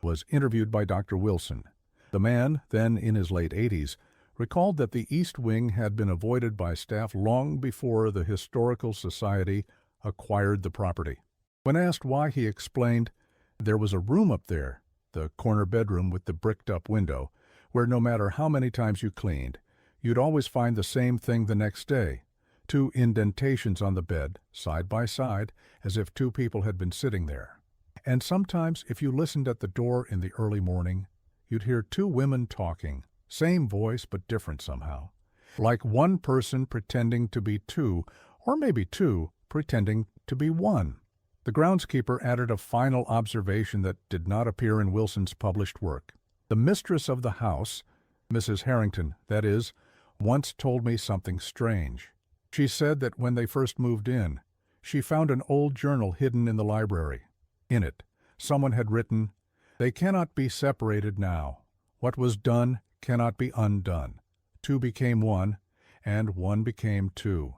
was interviewed by Dr. Wilson. The man, then in his late 80s, recalled that the East Wing had been avoided by staff long before the Historical Society acquired the property. When asked why, he explained, "There was a room up there, the corner bedroom with the bricked-up window, where no matter how many times you cleaned, you'd always find the same thing the next day, two indentations on the bed, side by side, as if two people had been sitting there. And sometimes, if you listened at the door in the early morning, you'd hear two women talking, same voice but different somehow, like one person pretending to be two, or maybe two pretending to be one." The groundskeeper added a final observation that did not appear in Wilson's published work. "The mistress of the house, Mrs. Harrington, that is, once told me something strange. She said that when they first moved in, she found an old journal hidden in the library. In it, someone had written, 'They cannot be separated now. What was done cannot be undone. Two became one, and one became two.'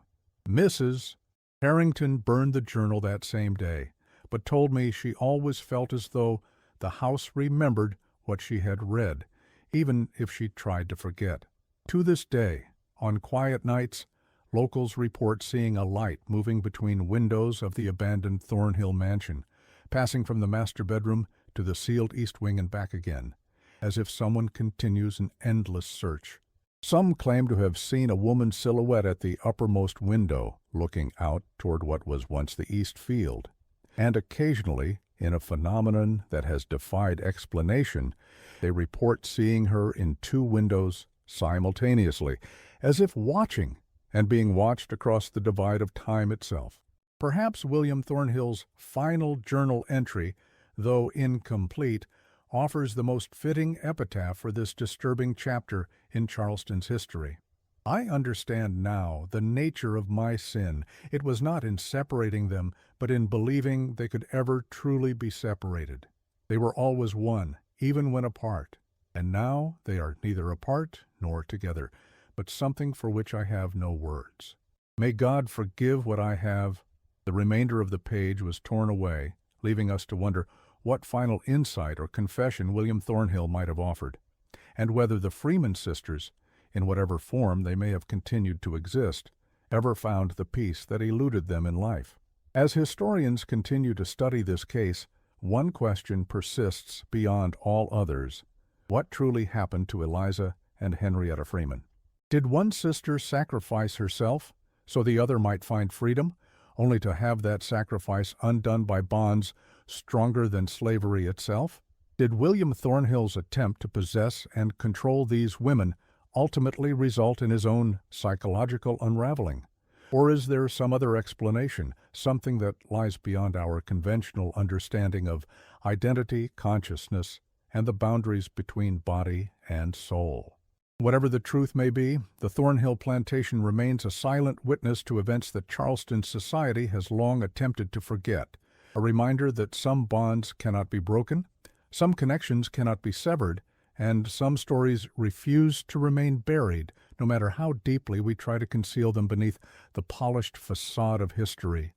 Mrs. Harrington burned the journal that same day, but told me she always felt as though the house remembered what she had read, even if she tried to forget. To this day, on quiet nights, locals report seeing a light moving between windows of the abandoned Thornhill mansion, passing from the master bedroom to the sealed east wing and back again, as if someone continues an endless search. Some claim to have seen a woman's silhouette at the uppermost window, looking out toward what was once the east field. And occasionally, in a phenomenon that has defied explanation, they report seeing her in two windows simultaneously, as if watching and being watched across the divide of time itself. Perhaps William Thornhill's final journal entry, though incomplete, offers the most fitting epitaph for this disturbing chapter in Charleston's history. I understand now the nature of my sin. It was not in separating them, but in believing they could ever truly be separated. They were always one, even when apart. And now they are neither apart nor together, but something for which I have no words. May God forgive what I have. The remainder of the page was torn away, leaving us to wonder what final insight or confession William Thornhill might have offered, and whether the Freeman sisters, in whatever form they may have continued to exist, ever found the peace that eluded them in life. As historians continue to study this case, one question persists beyond all others. What truly happened to Eliza and Henrietta Freeman? Did one sister sacrifice herself so the other might find freedom, only to have that sacrifice undone by bonds stronger than slavery itself? Did William Thornhill's attempt to possess and control these women ultimately result in his own psychological unraveling? Or is there some other explanation, something that lies beyond our conventional understanding of identity, consciousness, and the boundaries between body and soul? Whatever the truth may be, the Thornhill plantation remains a silent witness to events that Charleston society has long attempted to forget, a reminder that some bonds cannot be broken, some connections cannot be severed, and some stories refuse to remain buried, no matter how deeply we try to conceal them beneath the polished facade of history.